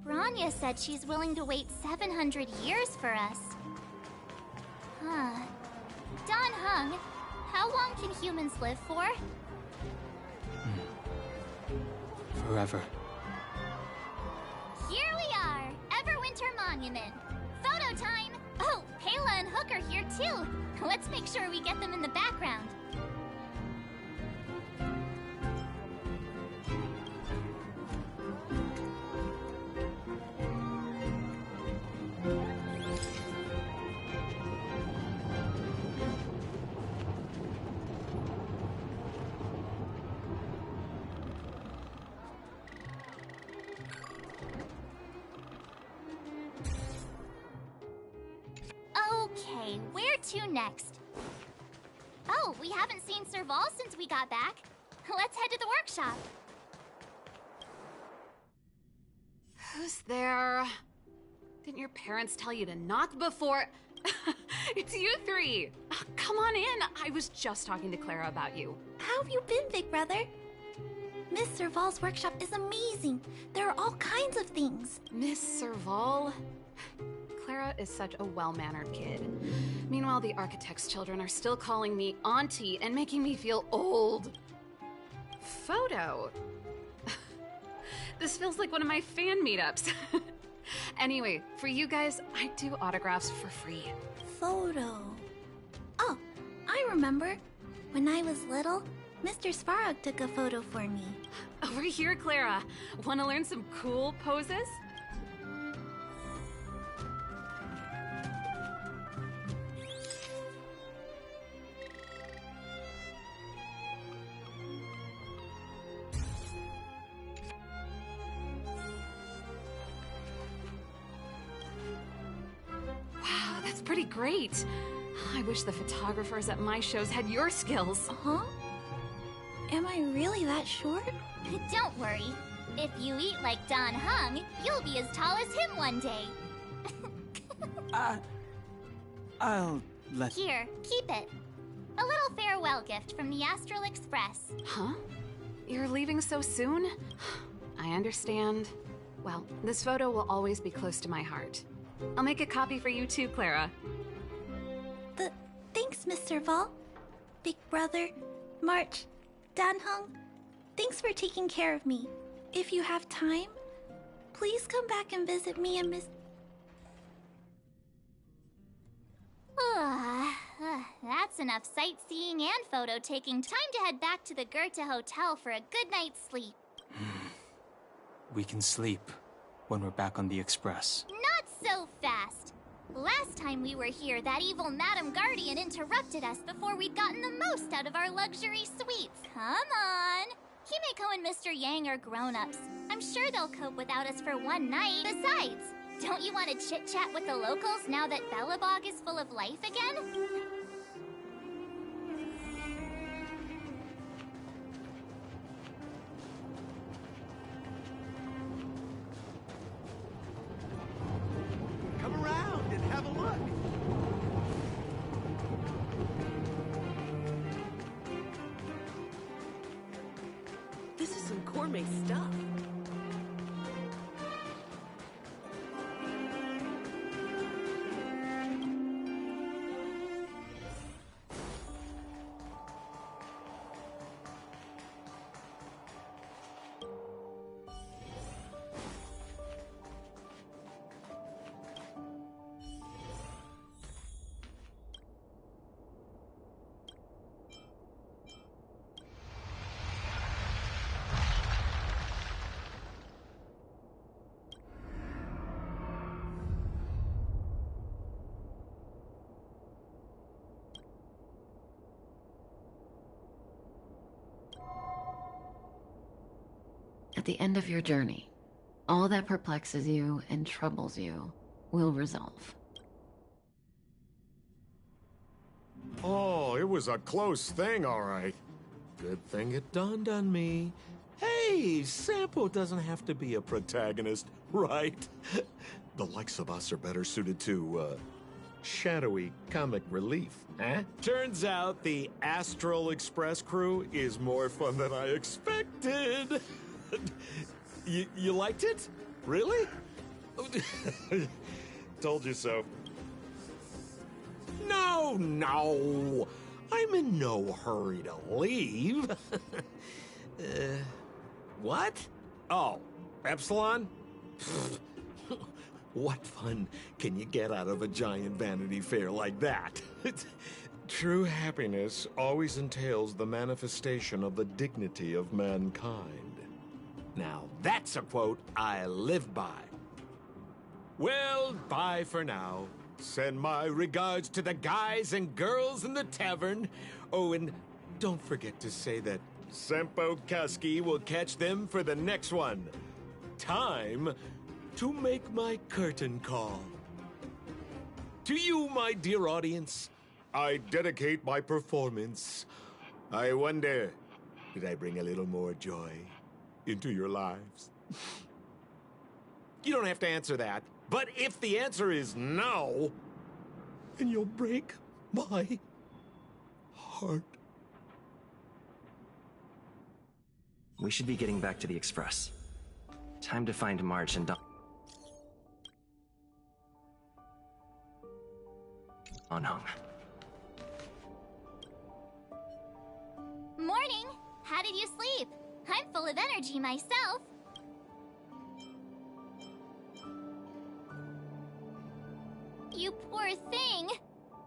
Bronya said she's willing to wait 700 years for us. Huh. Don Hung, how long can humans live for? Forever. Here we are, Everwinter Monument. Photo time! Oh, Pela and Hook are here too. Let's make sure we get them in the background. Okay, where to next? Oh, we haven't seen Serval since we got back. Let's head to the workshop. Who's there? Didn't your parents tell you to knock before... It's you three. Come on in. I was just talking to Clara about you. How have you been, big brother? Miss Serval's workshop is amazing. There are all kinds of things. Miss Serval? Clara is such a well-mannered kid. Meanwhile, the architect's children are still calling me auntie and making me feel old. Photo? This feels like one of my fan meetups. Anyway, for you guys, I do autographs for free. Photo. Oh, I remember. When I was little, Mr. Svarog took a photo for me. Over here, Clara. Want to learn some cool poses? Wow, that's pretty great. I wish the photographers at my shows had your skills. Huh? Am I really that short? Don't worry. If you eat like Don Hung, you'll be as tall as him one day. I'll let... Here, keep it. A little farewell gift from the Astral Express. Huh? You're leaving so soon? I understand. Well, this photo will always be close to my heart. I'll make a copy for you too, Clara. Thanks, Mr. Vol. Big brother, March, Danhung, thanks for taking care of me. If you have time, please come back and visit me and Miss... That's enough sightseeing and photo taking. Time to head back to the Goethe Hotel for a good night's sleep. We can sleep when we're back on the Express. Not so fast. Last time we were here, that evil Madam Guardian interrupted us before we'd gotten the most out of our luxury suites. Come on. Himeko and Mr. Yang are grown-ups. I'm sure they'll cope without us for one night. Besides, don't you want to chit-chat with the locals now that Belobog is full of life again? Come around and have a look. This is some gourmet stuff. At the end of your journey, all that perplexes you and troubles you will resolve. Oh, it was a close thing, all right. Good thing it dawned on me. Hey, Sampo doesn't have to be a protagonist, right? The likes of us are better suited to, shadowy comic relief, eh? Turns out the Astral Express crew is more fun than I expected. You liked it? Really? Told you so. No. I'm in no hurry to leave. What? Oh, Epsilon? What fun can you get out of a giant Vanity Fair like that? True happiness always entails the manifestation of the dignity of mankind. Now, that's a quote I live by. Well, bye for now. Send my regards to the guys and girls in the tavern. Oh, and don't forget to say that Sempo Kasky will catch them for the next one. Time to make my curtain call. To you, my dear audience, I dedicate my performance. I wonder, did I bring a little more joy into your lives? You don't have to answer that, but if the answer is no, and you'll break my heart. We should be getting back to the Express. Time to find March and on home. Morning! How did you sleep? I'm full of energy myself. You poor thing.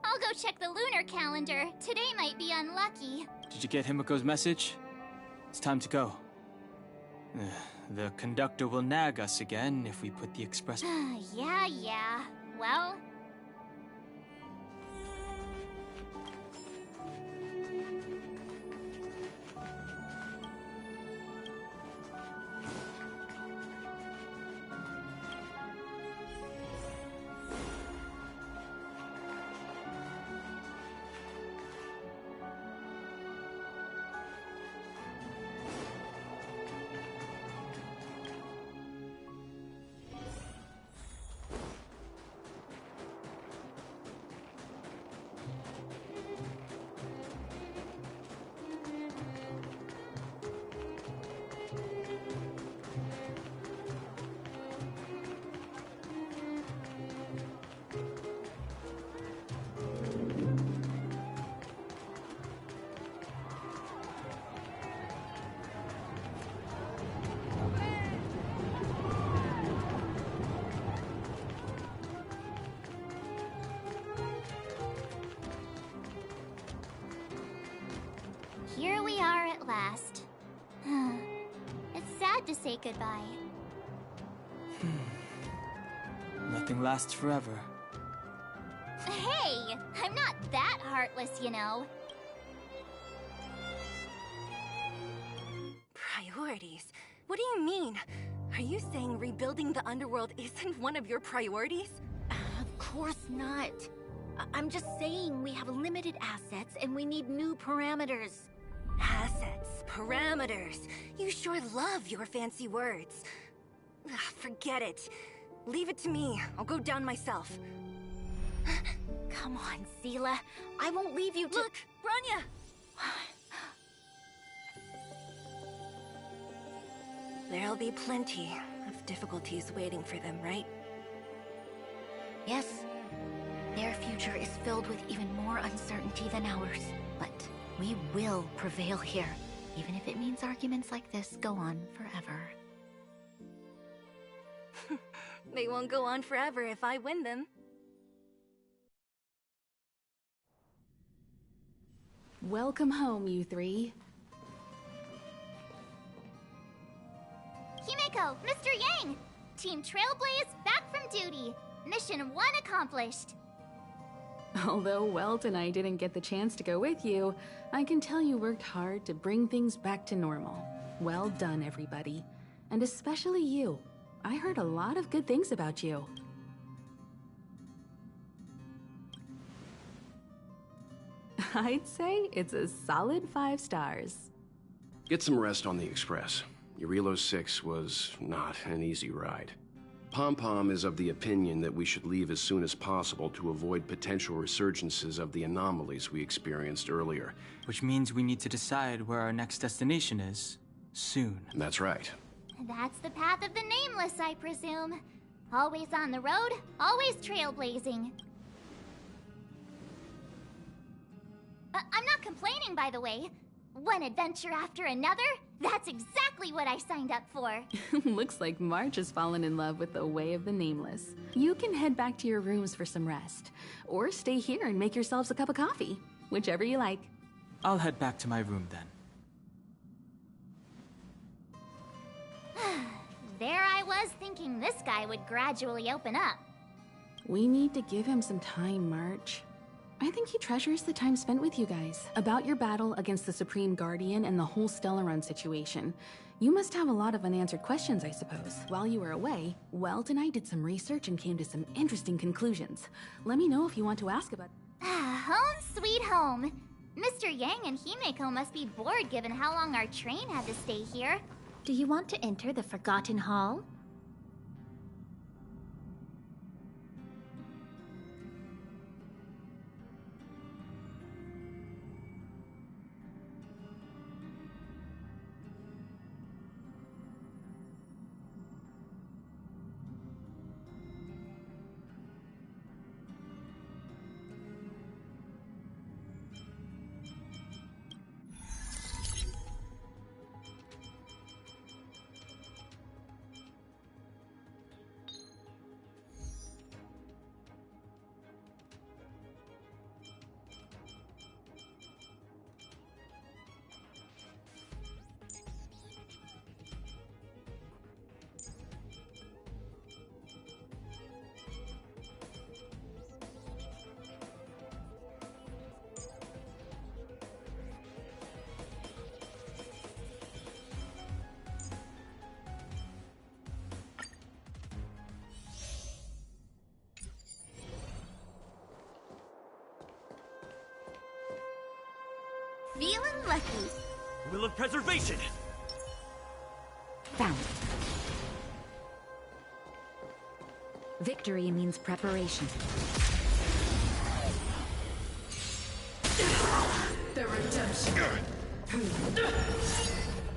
I'll go check the lunar calendar. Today might be unlucky. Did you get Himiko's message? It's time to go. The conductor will nag us again if we put the express... Yeah. Well... Here we are at last. It's sad to say goodbye. Nothing lasts forever. Hey! I'm not that heartless, you know. Priorities? What do you mean? Are you saying rebuilding the underworld isn't one of your priorities? Of course not. I'm just saying we have limited assets and we need new parameters. Assets, parameters. You sure love your fancy words. Forget it. Leave it to me. I'll go down myself. Come on, Seela. I won't leave you to— Look, Bronya! There'll be plenty of difficulties waiting for them, right? Yes. Their future is filled with even more uncertainty than ours. But we will prevail here, even if it means arguments like this go on forever. They won't go on forever if I win them. Welcome home, you three. Himeko, Mr. Yang! Team Trailblaze back from duty. Mission 1 accomplished. Although Welt and I didn't get the chance to go with you, I can tell you worked hard to bring things back to normal. Well done, everybody. And especially you. I heard a lot of good things about you. I'd say it's a solid 5 stars. Get some rest on the Express. Eurilo 6 was not an easy ride. Pom-Pom is of the opinion that we should leave as soon as possible to avoid potential resurgences of the anomalies we experienced earlier. Which means we need to decide where our next destination is, soon. That's right. That's the path of the Nameless, I presume. Always on the road, always trailblazing. I'm not complaining, by the way. One adventure after another? That's exactly what I signed up for. Looks like March has fallen in love with the way of the Nameless. You can head back to your rooms for some rest. Or stay here and make yourselves a cup of coffee. Whichever you like. I'll head back to my room then. There I was thinking this guy would gradually open up. We need to give him some time, March. I think he treasures the time spent with you guys. About your battle against the Supreme Guardian and the whole Stellaron situation. You must have a lot of unanswered questions, I suppose. While you were away, Welt and I did some research and came to some interesting conclusions. Let me know if you want to ask about— Home sweet home. Mr. Yang and Himeko must be bored given how long our train had to stay here. Do you want to enter the Forgotten Hall? Feeling lucky. Will of preservation. Found. Victory means preparation. The redemption.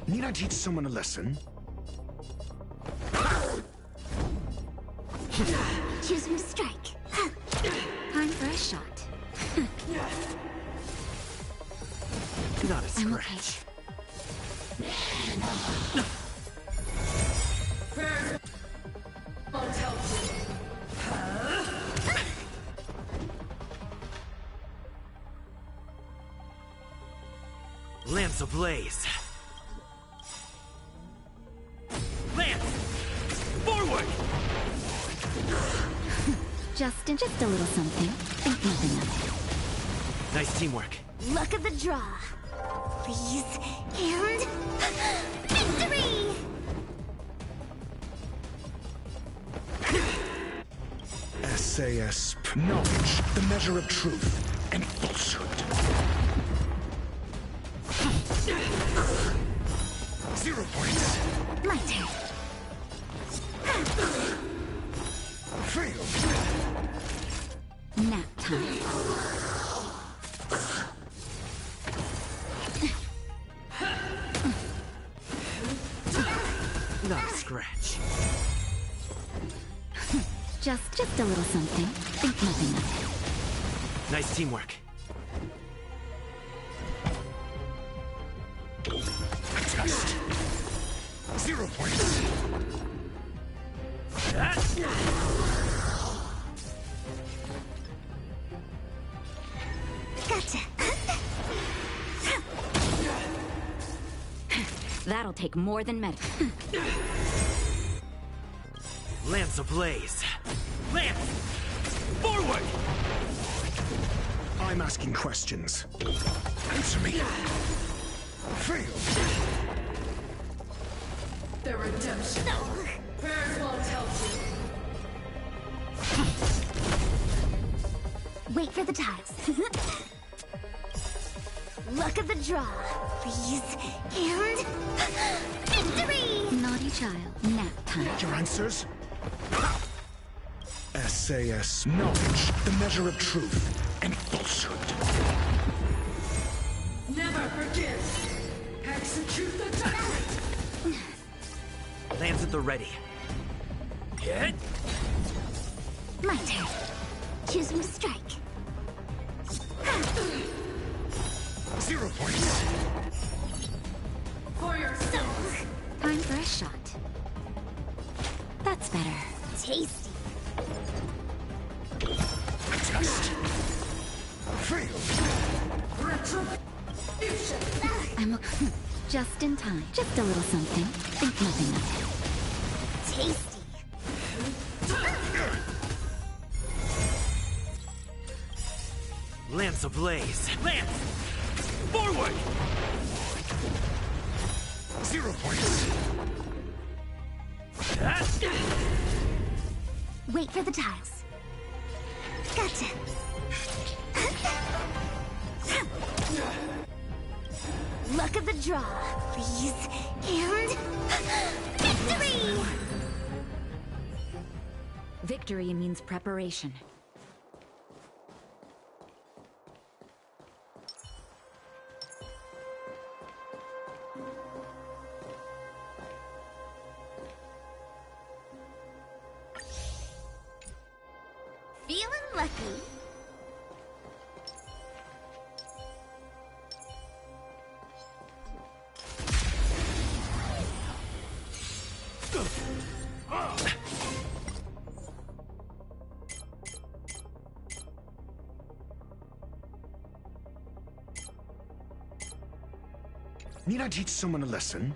Need I teach someone a lesson? Choose your strike. Time for a shot. Not a I'm scratch. Won't help you. Lance ablaze. Lance! Forward! Just a little something. Think nothing of it. Nice teamwork. Luck of the draw. Please. And... victory! SAS. Knowledge, the measure of truth and falsehood. 0 points. My turn. Failed. Nap time. Not a scratch. Just a little something. Think nothing of it. Nice teamwork. Adjust. 0 points. Gotcha. That'll take more than medicine. Lance ablaze. Lance! Forward! I'm asking questions. Answer me. Failed. The redemption. Prayers won't help you. Wait for the tiles. Luck of the draw. Please. And... victory! Naughty child. Nap time. Your answers? SAS. Knowledge, the measure of truth and falsehood. Never forgive. Execute the tyrant. Lance at the ready. Hit! My turn. Choose your strike. 0 points. For yourself. Time for a shot. That's better. Tasty. Adjust. Failed. Retribution. I'm just in time. Just a little something. Think nothing of it. Tasty. Lance ablaze. Lance! Forward! 0 points. Wait for the tiles. Gotcha. Luck of the draw. Please. And... victory! Victory means preparation. Feeling lucky. Need I teach someone a lesson?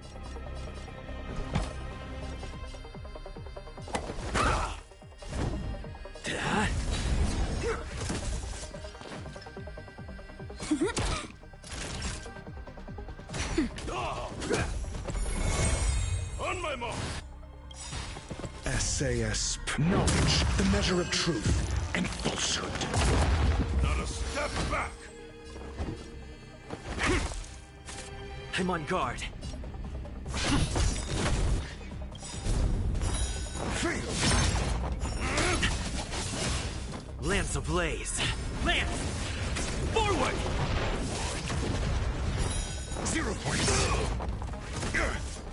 On my mark. SAS. Knowledge, the measure of truth and falsehood. Not a step back. I'm on guard. Lance ablaze. Lance! Forward! 0 points.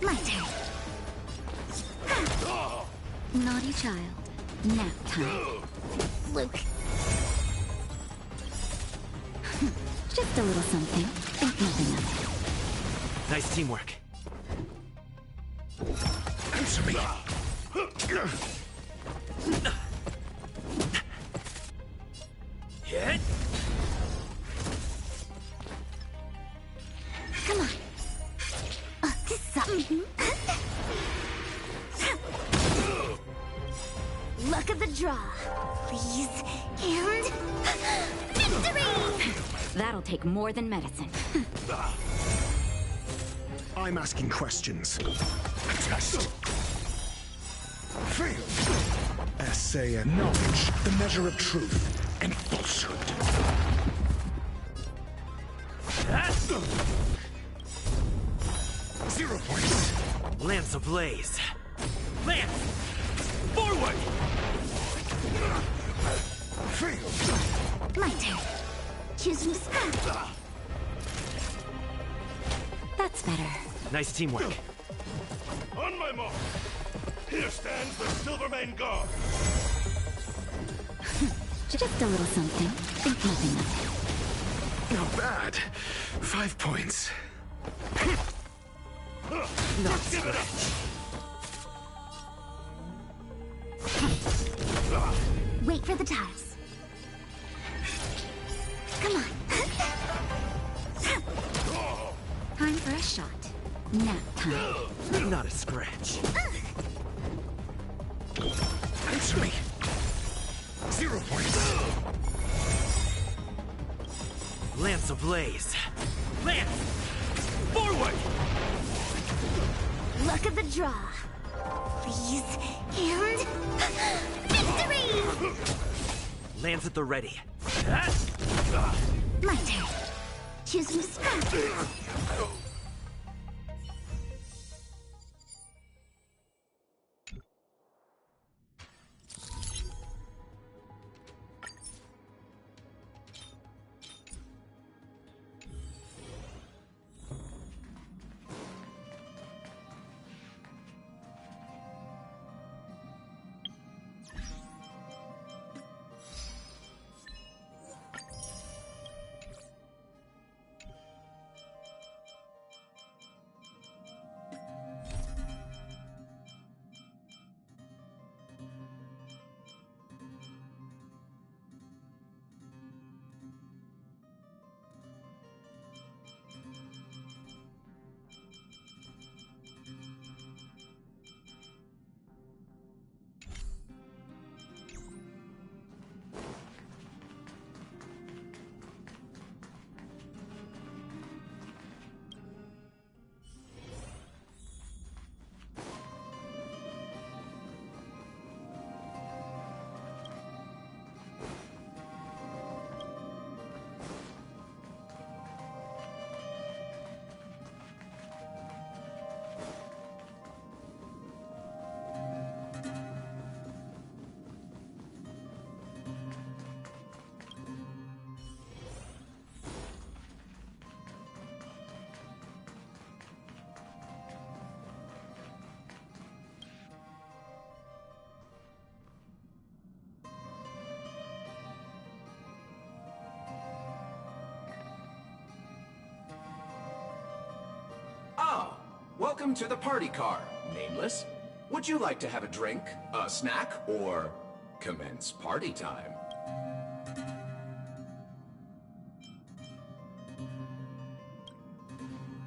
My turn. Naughty child. Nap time. Luke. Just a little something. Think nothing of it. Nice teamwork. Answer me. Hit. Come on. Luck of the draw. Please. And... victory! That'll take more than medicine. I'm asking questions. A test. Fail. Essay and knowledge, the measure of truth and falsehood. 0 points. Lance ablaze. Lance! Forward! Fail. My turn. Choose me. That's better. Nice teamwork. On my mark. Here stands the Silvermane Guard. Just a little something. Think nothing of it. Not bad. 5 points. Not scratch. Wait for the tiles. Come on. Time for a shot. Nap time. Not a scratch. Answer me. 0 points. Lance ablaze. Lance! Forward! Luck of the draw. Please. And... victory! Lance at the ready. My turn. Choose me. Welcome to the party car, Nameless. Would you like to have a drink, a snack, or commence party time?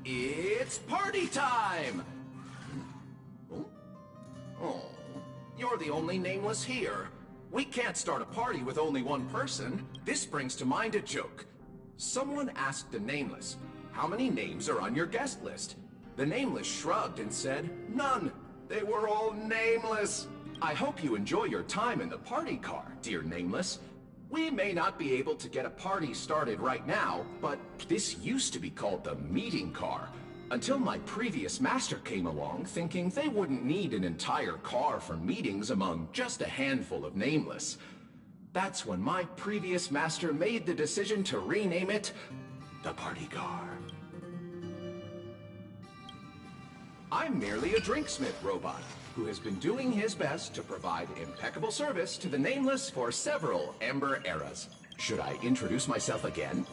It's party time! Oh, you're the only Nameless here. We can't start a party with only one person. This brings to mind a joke. Someone asked the Nameless, how many names are on your guest list? The Nameless shrugged and said, none. They were all nameless. I hope you enjoy your time in the party car, dear Nameless. We may not be able to get a party started right now, but this used to be called the meeting car. Until my previous master came along, thinking they wouldn't need an entire car for meetings among just a handful of nameless. That's when my previous master made the decision to rename it the Party Car. I'm merely a drinksmith robot who has been doing his best to provide impeccable service to the nameless for several Amber eras. Should I introduce myself again?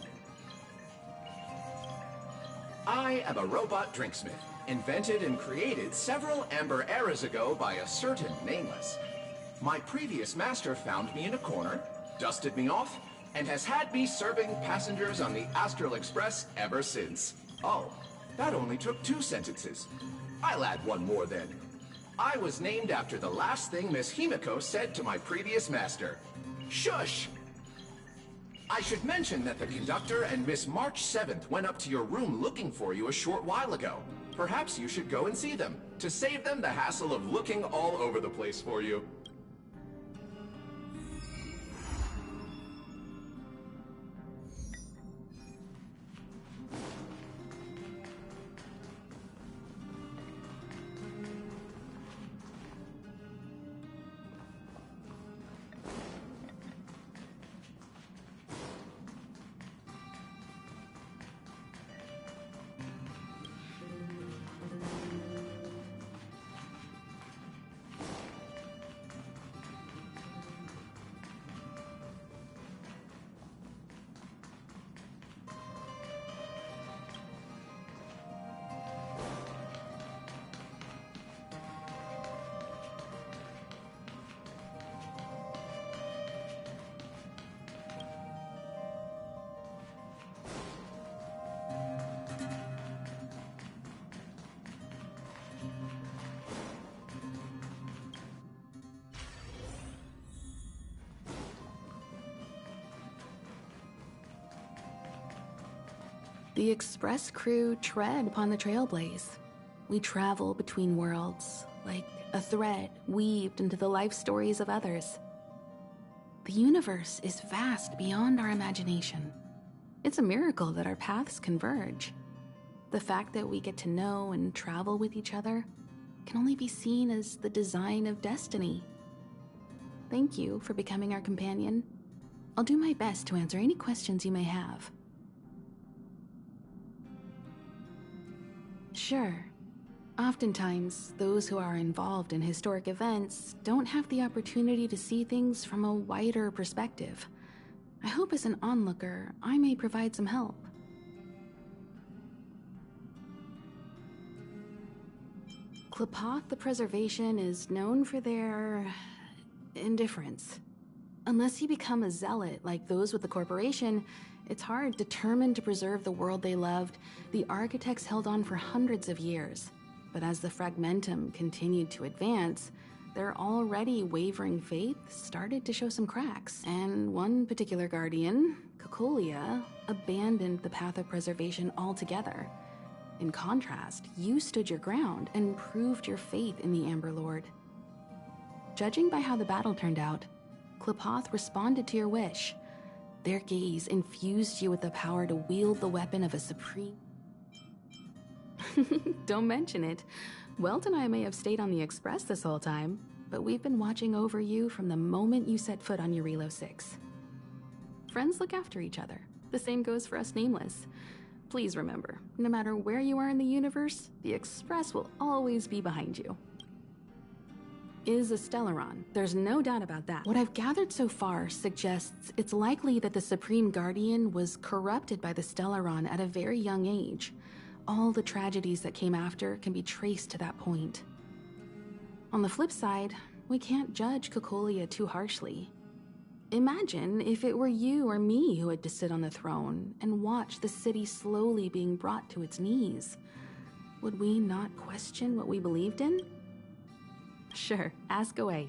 I am a robot drinksmith, invented and created several Amber eras ago by a certain nameless. My previous master found me in a corner, dusted me off, and has had me serving passengers on the Astral Express ever since. Oh, that only took 2 sentences. I'll add one more then. I was named after the last thing Miss Himiko said to my previous master. Shush! I should mention that the conductor and Miss March 7th went up to your room looking for you a short while ago. Perhaps you should go and see them, to save them the hassle of looking all over the place for you. The Express crew tread upon the trailblaze. We travel between worlds, like a thread weaved into the life stories of others. The universe is vast beyond our imagination. It's a miracle that our paths converge. The fact that we get to know and travel with each other can only be seen as the design of destiny. Thank you for becoming our companion. I'll do my best to answer any questions you may have. Sure. Oftentimes, those who are involved in historic events don't have the opportunity to see things from a wider perspective. I hope as an onlooker, I may provide some help. Klapoth the Preservation is known for their indifference. Unless you become a zealot like those with the corporation, it's hard, determined to preserve the world they loved. The architects held on for hundreds of years. But as the Fragmentum continued to advance, their already wavering faith started to show some cracks. And one particular guardian, Cocolia, abandoned the path of preservation altogether. In contrast, you stood your ground and proved your faith in the Amber Lord. Judging by how the battle turned out, Klapoth responded to your wish. Their gaze infused you with the power to wield the weapon of a supreme... Don't mention it. Welt and I may have stayed on the Express this whole time, but we've been watching over you from the moment you set foot on Eurilo 6. Friends look after each other. The same goes for us Nameless. Please remember, no matter where you are in the universe, the Express will always be behind you. Is a Stellaron. There's no doubt about that. What I've gathered so far suggests it's likely that the Supreme Guardian was corrupted by the Stellaron at a very young age. All the tragedies that came after can be traced to that point. On the flip side, we can't judge Cocolia too harshly. Imagine if it were you or me who had to sit on the throne and watch the city slowly being brought to its knees. Would we not question what we believed in? Sure, ask away.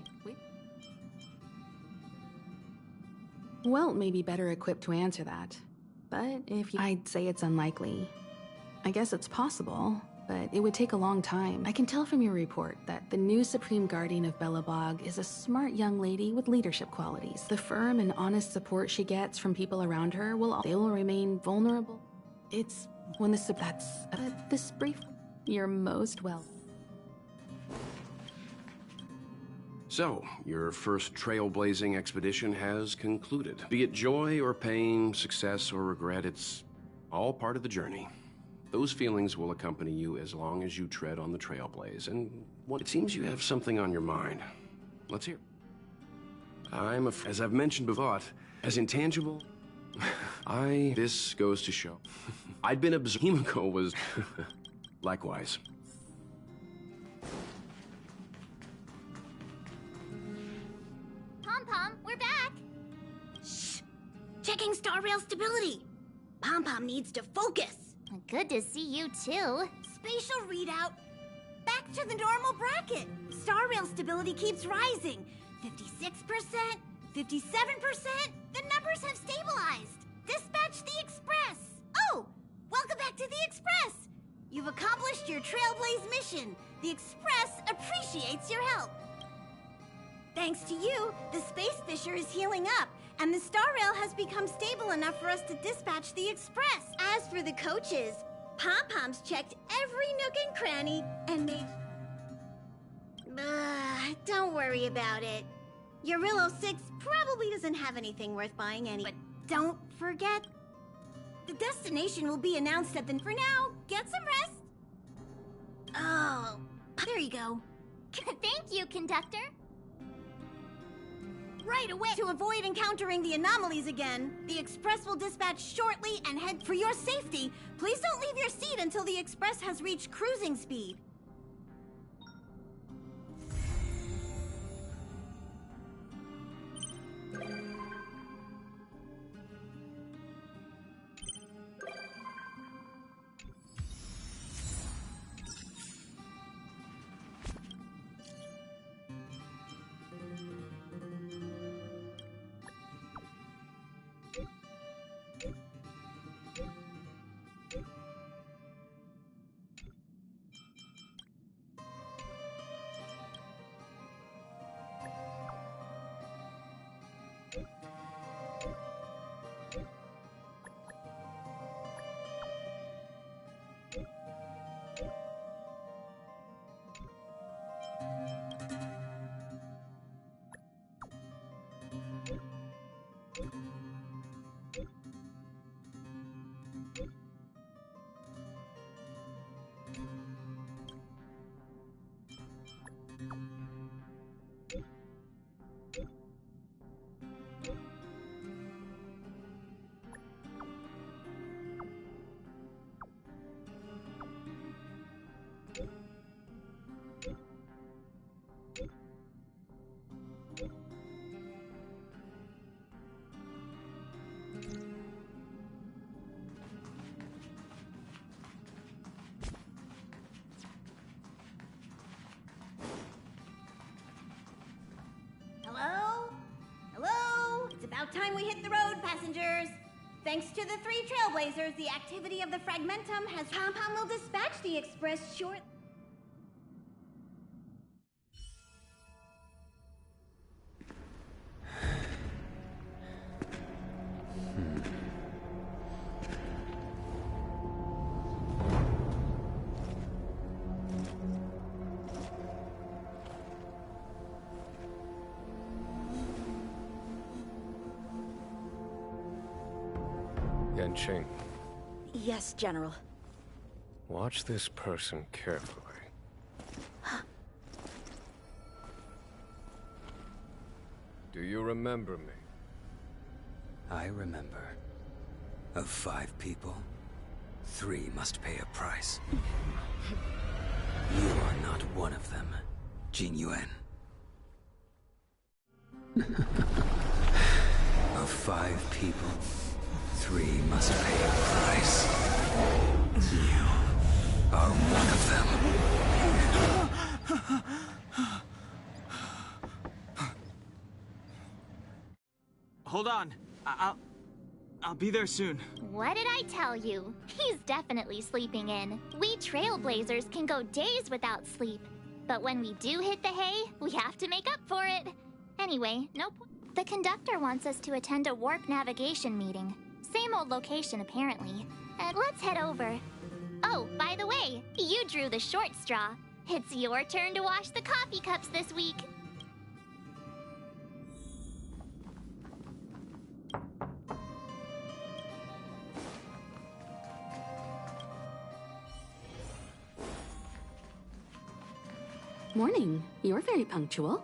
Welt may be better equipped to answer that, but I'd say it's unlikely. I guess it's possible, but it would take a long time. I can tell from your report that the new Supreme Guardian of Belobog is a smart young lady with leadership qualities. The firm and honest support she gets from people around her they will remain vulnerable. It's when this brief, you're most welcome. So, your first trailblazing expedition has concluded. Be it joy or pain, success or regret, it's all part of the journey. Those feelings will accompany you as long as you tread on the trailblaze, and it seems you have something on your mind. Let's hear. As I've mentioned before, as intangible, this goes to show. I'd been Himiko was likewise. Pom-Pom, we're back! Shh! Checking star rail stability! Pom-Pom needs to focus! Good to see you too. Spatial readout. Back to the normal bracket. Star rail stability keeps rising. 56%, 57%. The numbers have stabilized. Dispatch the Express. Oh, welcome back to the Express. You've accomplished your Trailblaze mission. The Express appreciates your help. Thanks to you, the Space Fisher is healing up, and the Star Rail has become stable enough for us to dispatch the Express. As for the coaches, Pom-Pom's checked every nook and cranny and made... don't worry about it. Your Rillo 6 probably doesn't have anything worth buying But don't forget, the destination will be announced at the... For now, get some rest. Oh, there you go. Thank you, conductor. Right away! To avoid encountering the anomalies again, the Express will dispatch shortly and head for your safety. Please don't leave your seat until the Express has reached cruising speed. About time we hit the road, passengers. Thanks to the 3 Trailblazers, the activity of the Fragmentum has... Pom-Pom will dispatch the Express short... Ching. Yes, General. Watch this person carefully. Do you remember me? I remember. Of 5 people, 3 must pay a price. You are not one of them, Jin Yuan. Of 5 people, 3 must pay a price. You are one of them. Hold on. I'll be there soon. What did I tell you? He's definitely sleeping in. We Trailblazers can go days without sleep. But when we do hit the hay, we have to make up for it. Anyway, the conductor wants us to attend a warp navigation meeting. Same old location, apparently. And let's head over. Oh, by the way, you drew the short straw. It's your turn to wash the coffee cups this week. Morning. You're very punctual.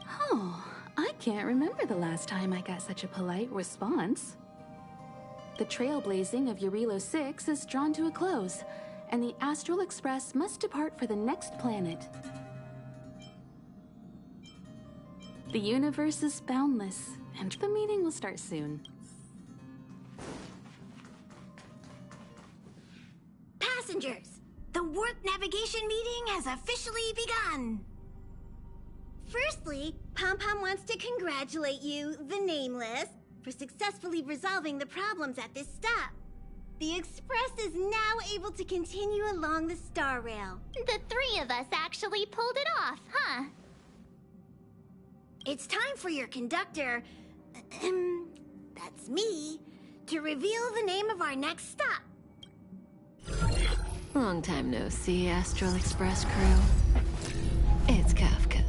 Oh, I can't remember the last time I got such a polite response. The trailblazing of Eurilo 6 is drawn to a close, and the Astral Express must depart for the next planet. The universe is boundless, and the meeting will start soon. Passengers! The warp navigation meeting has officially begun! Firstly, Pom-Pom wants to congratulate you, the Nameless, for successfully resolving the problems at this stop. The Express is now able to continue along the Star Rail. The three of us actually pulled it off, huh? It's time for your conductor, that's me, to reveal the name of our next stop. Long time no see, Astral Express crew. It's Kafka.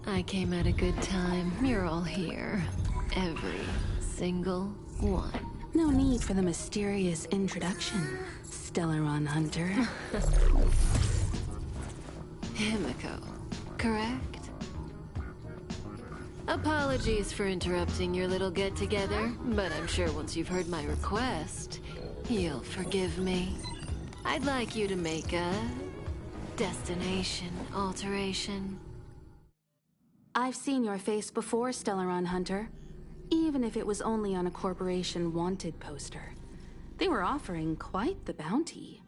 I came at a good time. You're all here. Every single one. No need for the mysterious introduction, Stellaron Hunter. Himiko, correct? Apologies for interrupting your little get-together, but I'm sure once you've heard my request, you'll forgive me. I'd like you to make a destination alteration. I've seen your face before, Stellaron Hunter. Even if it was only on a corporation wanted poster. They were offering quite the bounty.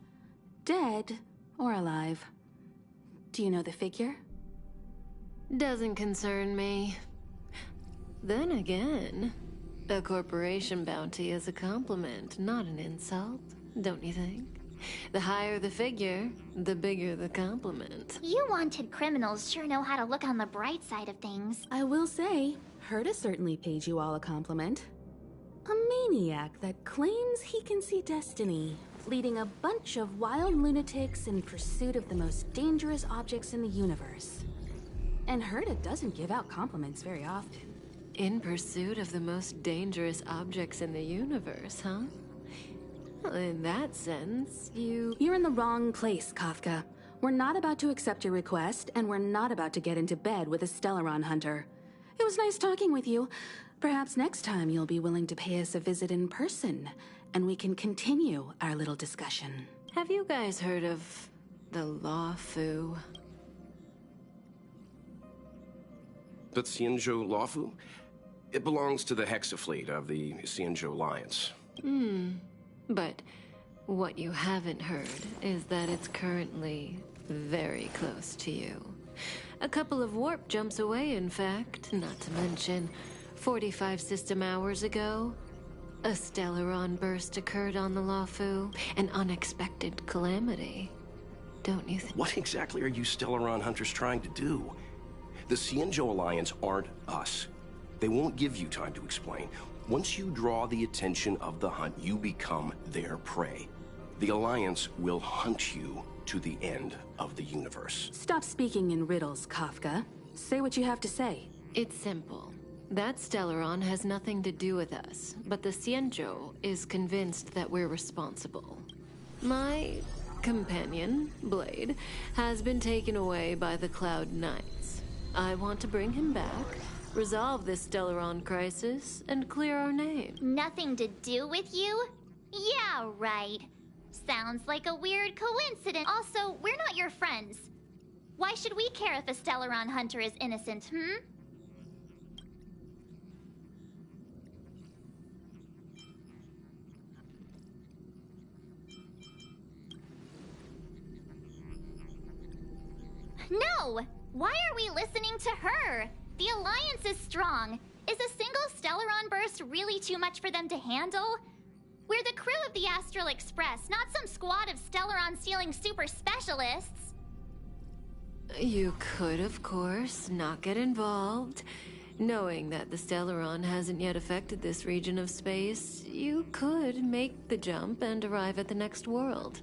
Dead or alive. Do you know the figure? Doesn't concern me. Then again, a corporation bounty is a compliment, not an insult, don't you think? The higher the figure, the bigger the compliment. You wanted criminals sure know how to look on the bright side of things. I will say, Herta certainly paid you all a compliment. A maniac that claims he can see destiny, leading a bunch of wild lunatics in pursuit of the most dangerous objects in the universe. And Herta doesn't give out compliments very often. In pursuit of the most dangerous objects in the universe, huh? Well, in that sense, You're in the wrong place, Kafka. We're not about to accept your request, and we're not about to get into bed with a Stellaron Hunter. It was nice talking with you. Perhaps next time you'll be willing to pay us a visit in person, and we can continue our little discussion. Have you guys heard of the Law Fu? The Xianzhou Lawfu? It belongs to the Hexafleet of the Xianzhou Alliance. But what you haven't heard is that it's currently very close to you. A couple of warp jumps away, in fact, not to mention 45 system hours ago, a Stellaron burst occurred on the Lawfu, an unexpected calamity. Don't you think? What exactly are you Stellaron Hunters trying to do? The Xianzhou Alliance aren't us. They won't give you time to explain. Once you draw the attention of the hunt, you become their prey. The Alliance will hunt you to the end of the universe. Stop speaking in riddles, Kafka. Say what you have to say. It's simple. That Stellaron has nothing to do with us, but the Xianzhou is convinced that we're responsible. My companion, Blade, has been taken away by the Cloud Knights. I want to bring him back, resolve this Stellaron crisis, and clear our name. Nothing to do with you? Yeah, right. Sounds like a weird coincidence. Also, we're not your friends. Why should we care if a Stellaron hunter is innocent, No! Why are we listening to her? The Alliance is strong. Is a single Stellaron burst really too much for them to handle? We're the crew of the Astral Express, not some squad of Stellaron-stealing super specialists. You could, of course, not get involved. Knowing that the Stellaron hasn't yet affected this region of space, you could make the jump and arrive at the next world.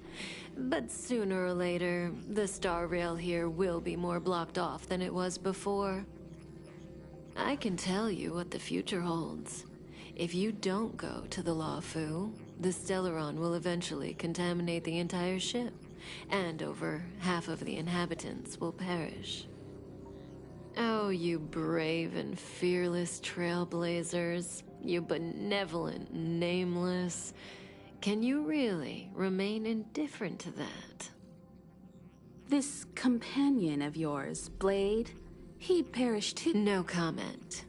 But sooner or later, the star rail here will be more blocked off than it was before. I can tell you what the future holds. If you don't go to the Lafu, the Stellaron will eventually contaminate the entire ship, and over half of the inhabitants will perish. Oh, you brave and fearless trailblazers, you benevolent nameless. Can you really remain indifferent to that? This companion of yours, Blade, he perished too. No comment.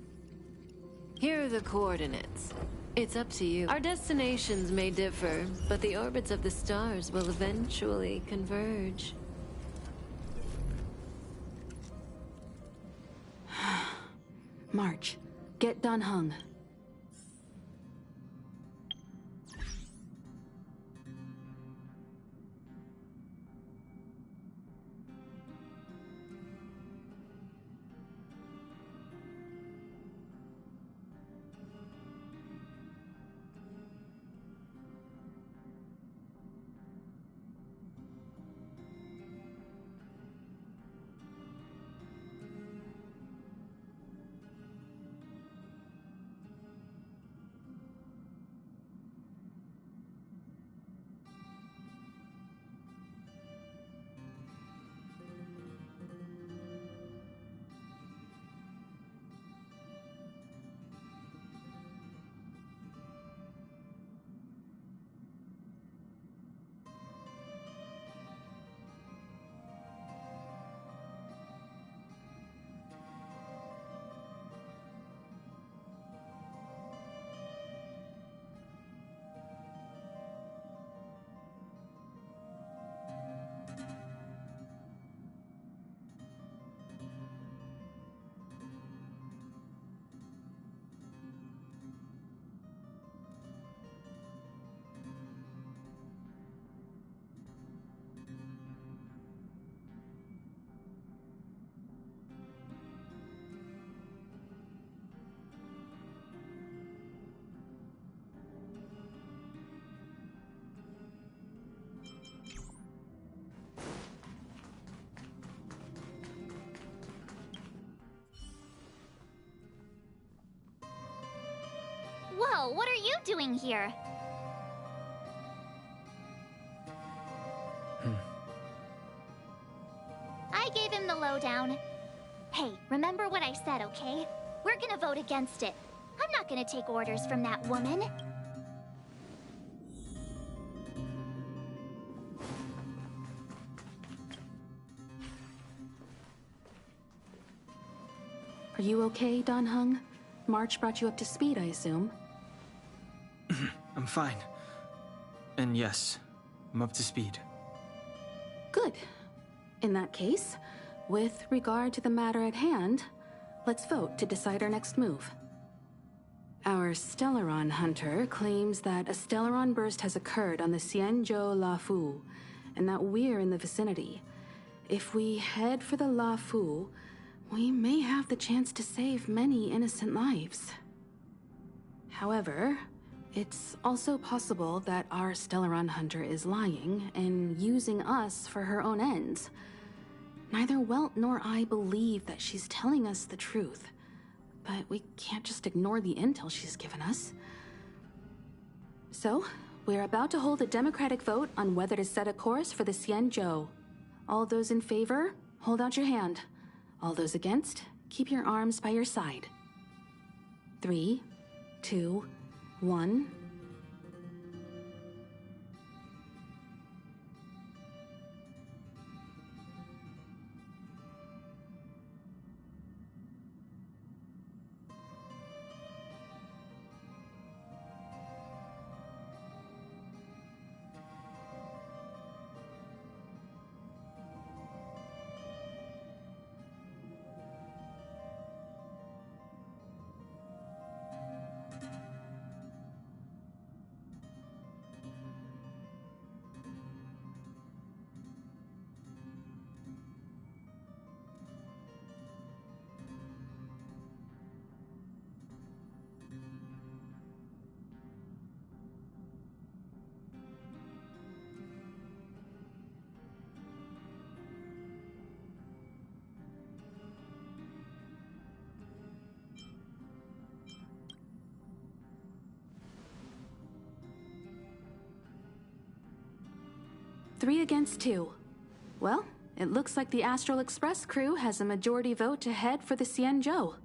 Here are the coordinates. It's up to you. Our destinations may differ, but the orbits of the stars will eventually converge. March, get Dan Heng. Whoa, what are you doing here? I gave him the lowdown. Hey, remember what I said, okay? We're gonna vote against it. I'm not gonna take orders from that woman. Are you okay, Dan Heng? March brought you up to speed, I assume. I'm fine. And yes, I'm up to speed. Good. In that case, with regard to the matter at hand, let's vote to decide our next move. Our Stellaron hunter claims that a Stellaron burst has occurred on the Xianzhou Lafu, and that we're in the vicinity. If we head for the Lafu, we may have the chance to save many innocent lives. However, it's also possible that our Stellaron hunter is lying and using us for her own ends. Neither Welt nor I believe that she's telling us the truth, but we can't just ignore the intel she's given us. So, we're about to hold a democratic vote on whether to set a course for the Xianzhou. All those in favor, hold out your hand. All those against, keep your arms by your side. 3, 2, 1. 3 against 2. Well, it looks like the Astral Express crew has a majority vote to head for the CHOO.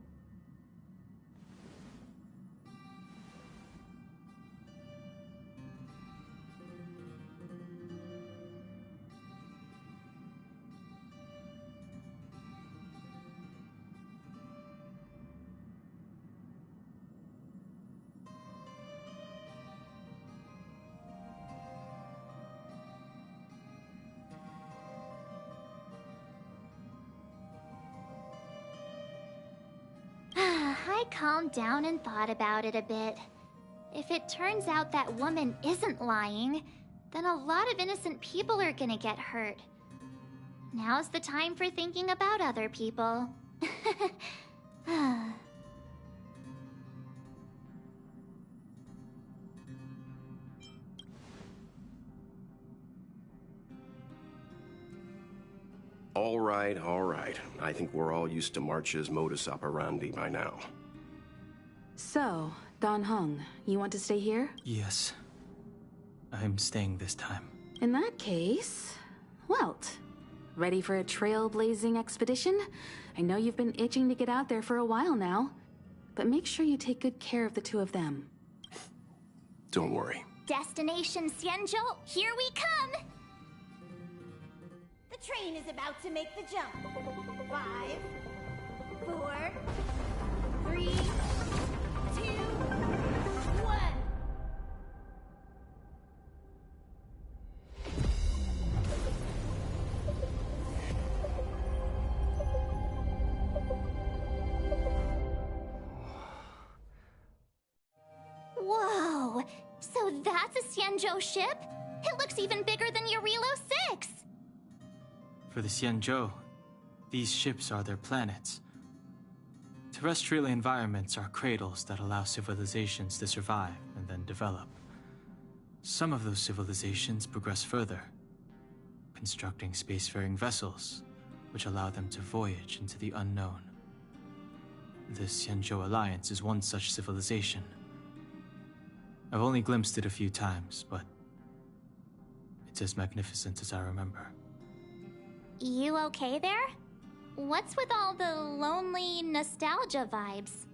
I calmed down and thought about it a bit. If it turns out that woman isn't lying, then a lot of innocent people are gonna get hurt. Now's the time for thinking about other people. All right. I think we're all used to March's modus operandi by now. So, Don Hung, you want to stay here? Yes. I'm staying this time. In that case, Welt. Ready for a trailblazing expedition? I know you've been itching to get out there for a while now, but make sure you take good care of the two of them. Don't worry. Destination CHOO, here we come! The train is about to make the jump. 5, 4, 3, 2, 1. Whoa! So that's a CHOO ship? It looks even bigger than Eurilo 6! For the CHOO, these ships are their planets. Terrestrial environments are cradles that allow civilizations to survive and then develop. Some of those civilizations progress further, constructing spacefaring vessels, which allow them to voyage into the unknown. The CHOO Alliance is one such civilization. I've only glimpsed it a few times, but it's as magnificent as I remember. You okay there? What's with all the lonely nostalgia vibes?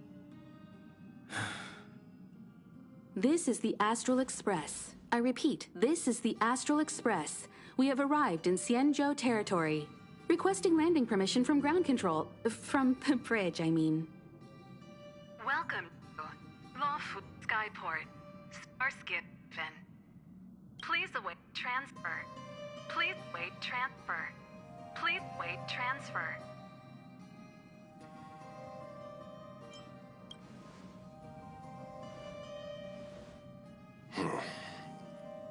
This is the Astral Express. I repeat, this is the Astral Express. We have arrived in CHOO territory. Requesting landing permission from ground control. From the bridge, I mean. Welcome to Lawful Skyport. Starskin. Please await transfer. Please wait transfer. Please wait transfer.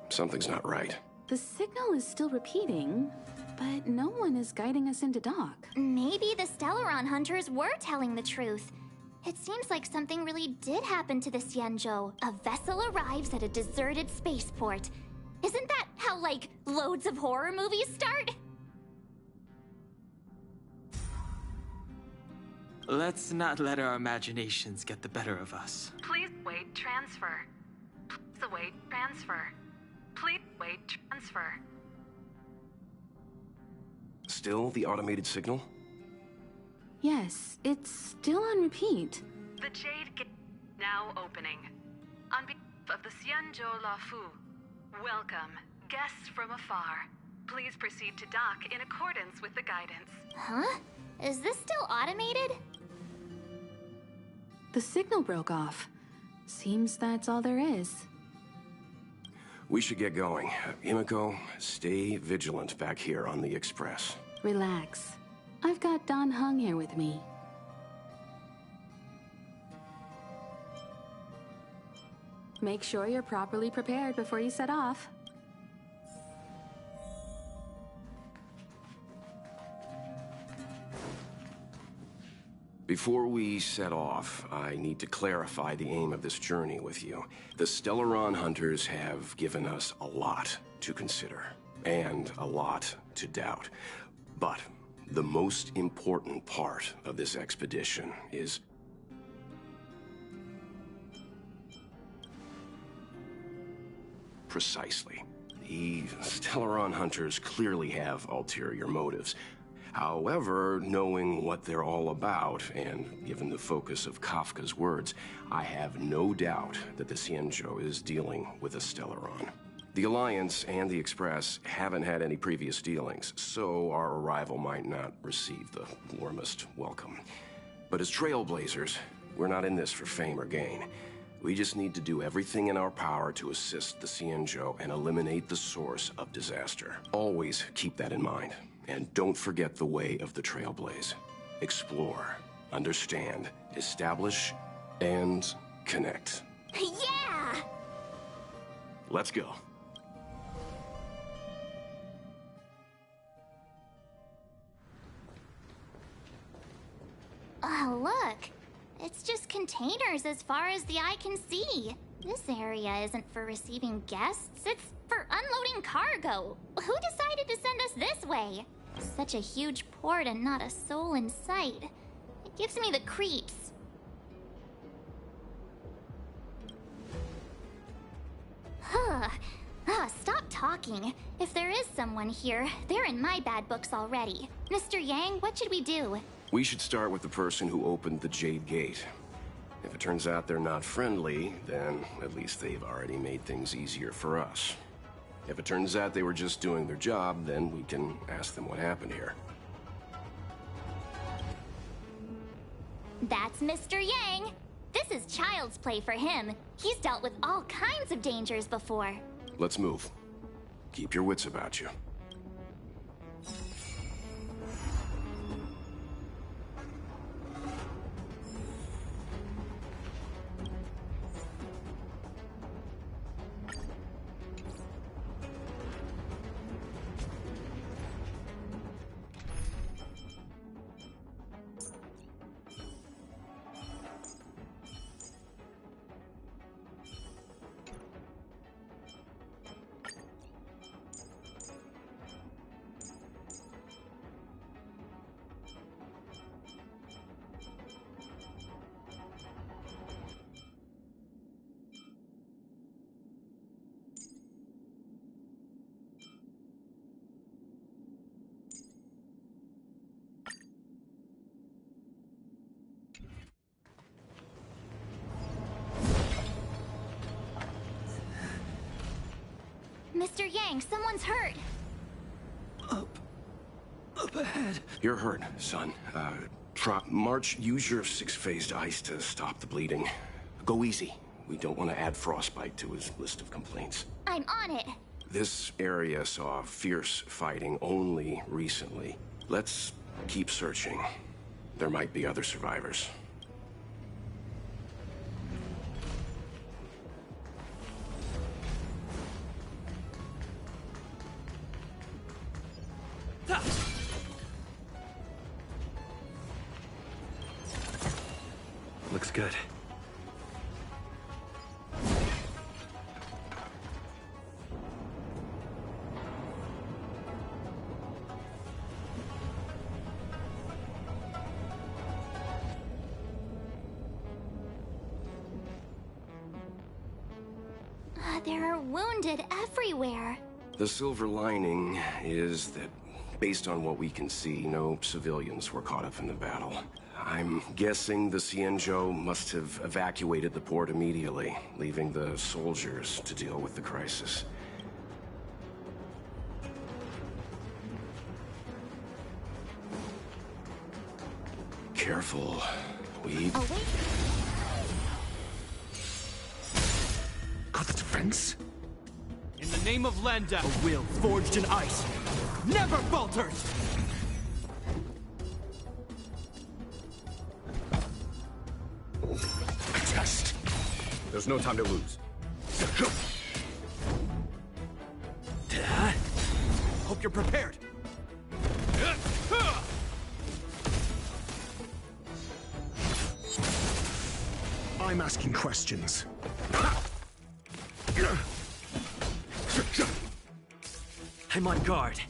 Something's not right. The signal is still repeating, but no one is guiding us into dock. Maybe the Stellaron hunters were telling the truth. It seems like something really did happen to the CHOO. A vessel arrives at a deserted spaceport. Isn't that how, like, loads of horror movies start? Let's not let our imaginations get the better of us. Please wait transfer. Please await transfer. Please wait transfer. Still the automated signal? Yes, it's still on repeat. The Jade Gate now opening. On behalf of the CHOO Lafu, welcome, guests from afar. Please proceed to dock in accordance with the guidance. Huh? Is this still automated? The signal broke off. Seems that's all there is. We should get going. Himiko, stay vigilant back here on the Express. Relax. I've got Don Hung here with me. Make sure you're properly prepared before you set off. Before we set off, I need to clarify the aim of this journey with you. The Stellaron hunters have given us a lot to consider, and a lot to doubt. But the most important part of this expedition is... Precisely. The Stellaron hunters clearly have ulterior motives. However, knowing what they're all about, and given the focus of Kafka's words, I have no doubt that the CHOO is dealing with a Stellaron. The Alliance and the Express haven't had any previous dealings, so our arrival might not receive the warmest welcome. But as trailblazers, we're not in this for fame or gain. We just need to do everything in our power to assist the CHOO and eliminate the source of disaster. Always keep that in mind. And don't forget the way of the Trailblaze. Explore, understand, establish, and connect. Yeah! Let's go. Oh, look. It's just containers as far as the eye can see. This area isn't for receiving guests, it's for unloading cargo. Who decided to send us this way? Such a huge port and not a soul in sight. It gives me the creeps. Stop talking. If there is someone here, they're in my bad books already. Mr. Yang, what should we do? We should start with the person who opened the Jade Gate. If it turns out they're not friendly, then at least they've already made things easier for us. If it turns out they were just doing their job, then we can ask them what happened here. That's Mr. Yang. This is child's play for him. He's dealt with all kinds of dangers before. Let's move. Keep your wits about you. Mr. Yang, someone's hurt. Up ahead. You're hurt, son. March, use your six-phased ice to stop the bleeding. Go easy. We don't want to add frostbite to his list of complaints. I'm on it. This area saw fierce fighting only recently. Let's keep searching. There might be other survivors. Looks good. There are wounded everywhere. The silver lining is that, based on what we can see, no civilians were caught up in the battle. I'm guessing the CHOO must have evacuated the port immediately, leaving the soldiers to deal with the crisis. Careful. Oh, wait. Got the defense? In the name of Lenda, a will forged in ice never falters! Test. There's no time to lose. Hope you're prepared. I'm asking questions. I'm on guard.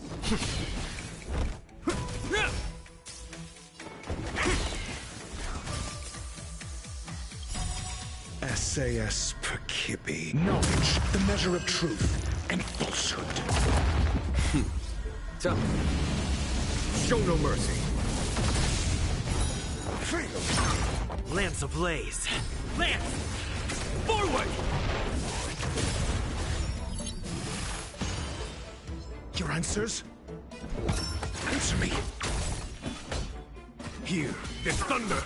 SAS per Kippy. Knowledge, the measure of truth, and falsehood. Tell me. Show no mercy. Fail! Lance ablaze! Lance! Forward! Your answers? Answer me. Hear this thunder.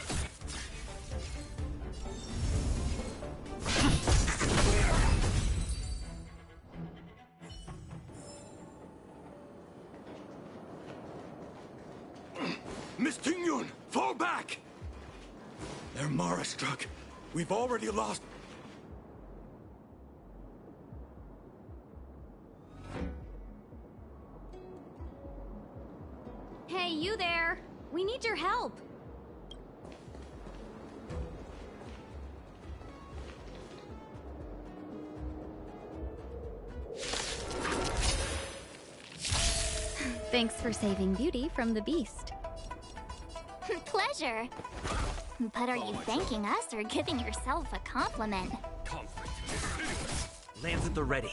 Miss Tingyun, fall back! They're Mara struck. We've already lost. Hey, you there! We need your help! Thanks for saving Beauty from the beast. Pleasure. But are you thanking us or giving yourself a compliment? Lance at the ready.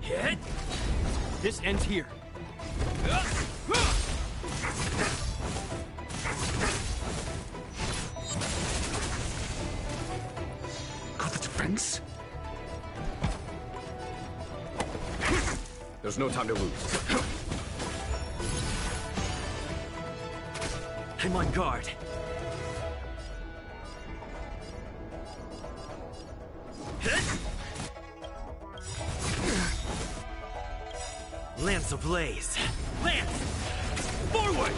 Hit! This ends here. Got the defense? There's no time to lose. I'm on guard. Lance ablaze! Lance! Forward!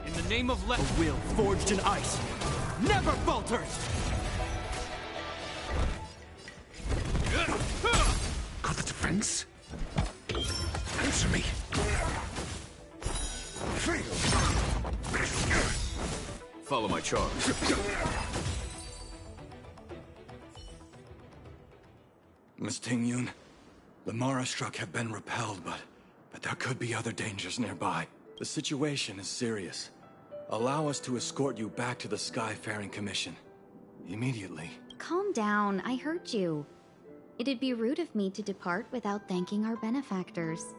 In the name of a will forged in ice never falters! Got the defense? Answer me. Fail! Follow my charge. Miss Tingyun, the Mara struck have been repelled, but there could be other dangers nearby. The situation is serious. Allow us to escort you back to the Skyfaring Commission. Immediately. Calm down, I heard you. It'd be rude of me to depart without thanking our benefactors.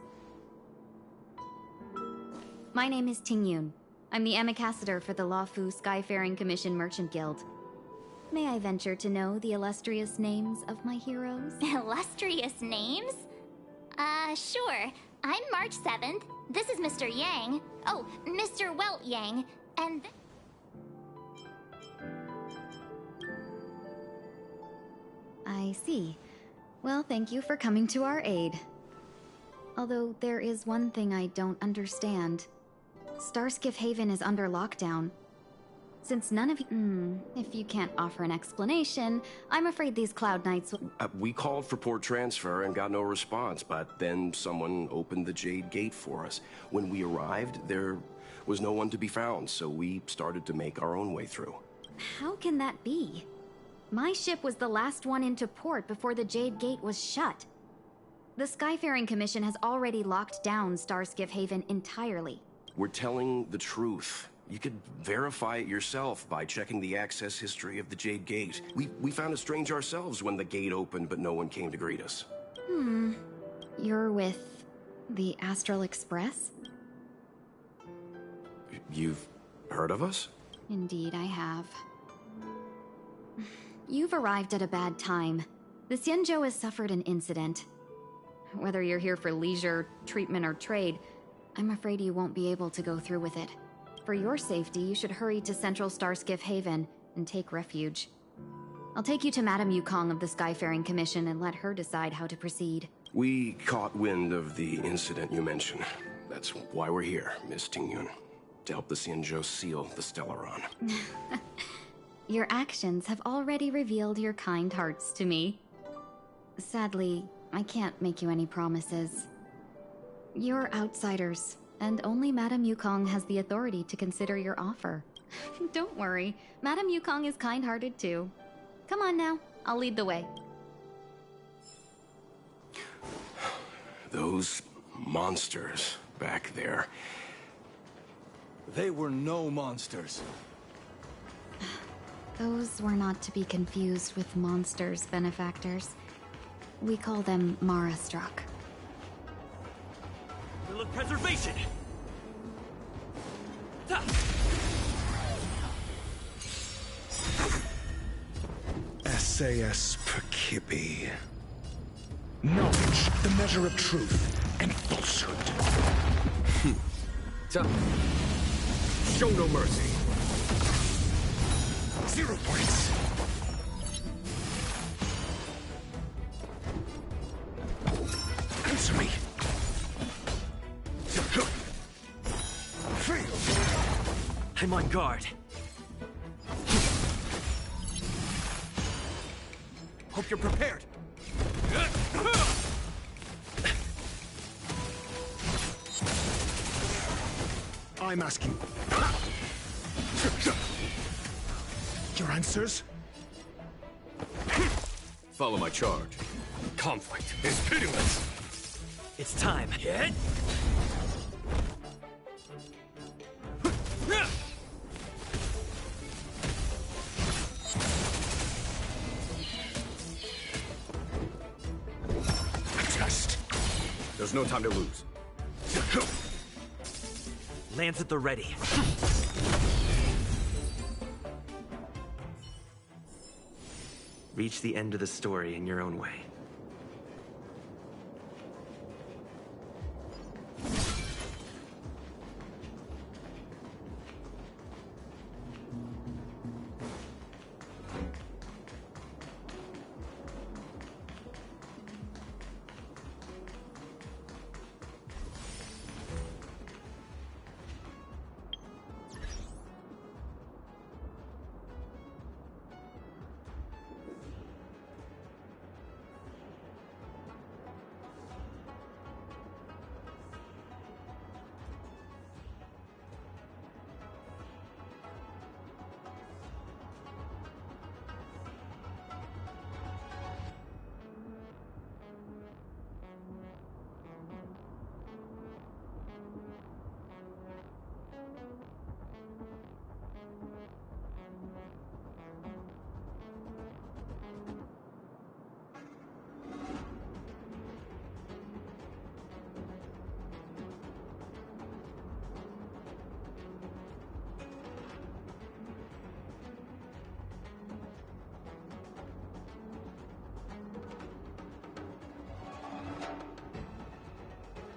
My name is Tingyun. I'm the ambassador for the Lawfu Skyfaring Commission Merchant Guild. May I venture to know the illustrious names of my heroes? Illustrious names? Sure. I'm March 7th. This is Mr. Yang. Oh, Mr. Welt Yang. And I see. Well, thank you for coming to our aid. Although there is one thing I don't understand. Starskiff Haven is under lockdown. Since none of you... if you can't offer an explanation, I'm afraid these Cloud Knights will... We called for port transfer and got no response, but then someone opened the Jade Gate for us. When we arrived, there was no one to be found, so we started to make our own way through. How can that be? My ship was the last one into port before the Jade Gate was shut. The Skyfaring Commission has already locked down Starskiff Haven entirely. We're telling the truth. You could verify it yourself by checking the access history of the Jade Gate. We found it strange ourselves when the gate opened, but no one came to greet us. You're with the Astral Express? You've heard of us? Indeed, I have. You've arrived at a bad time. The Xianzhou has suffered an incident. Whether you're here for leisure, treatment, or trade, I'm afraid you won't be able to go through with it. For your safety, you should hurry to Central Starskiff Haven and take refuge. I'll take you to Madame Yukong of the Skyfaring Commission and let her decide how to proceed. We caught wind of the incident you mentioned. That's why we're here, Miss Tingyun. To help the Xianzhou seal the Stellaron. Your actions have already revealed your kind hearts to me. Sadly, I can't make you any promises. You're outsiders, and only Madame Yukong has the authority to consider your offer. Don't worry, Madame Yukong is kind-hearted too. Come on now, I'll lead the way. Those monsters back there. They were no monsters. Those were not to be confused with monsters, benefactors. We call them Mara struck. Will of preservation! SAS Perkibi. Knowledge, the measure of truth and falsehood. Show no mercy. 0 points. Answer me. Fail. I'm on guard. Hope you're prepared. I'm asking. Your answers? Follow my charge. Conflict is pitiless. It's time. Hit! Test. There's no time to lose. Lands at the ready. Reach the end of the story in your own way.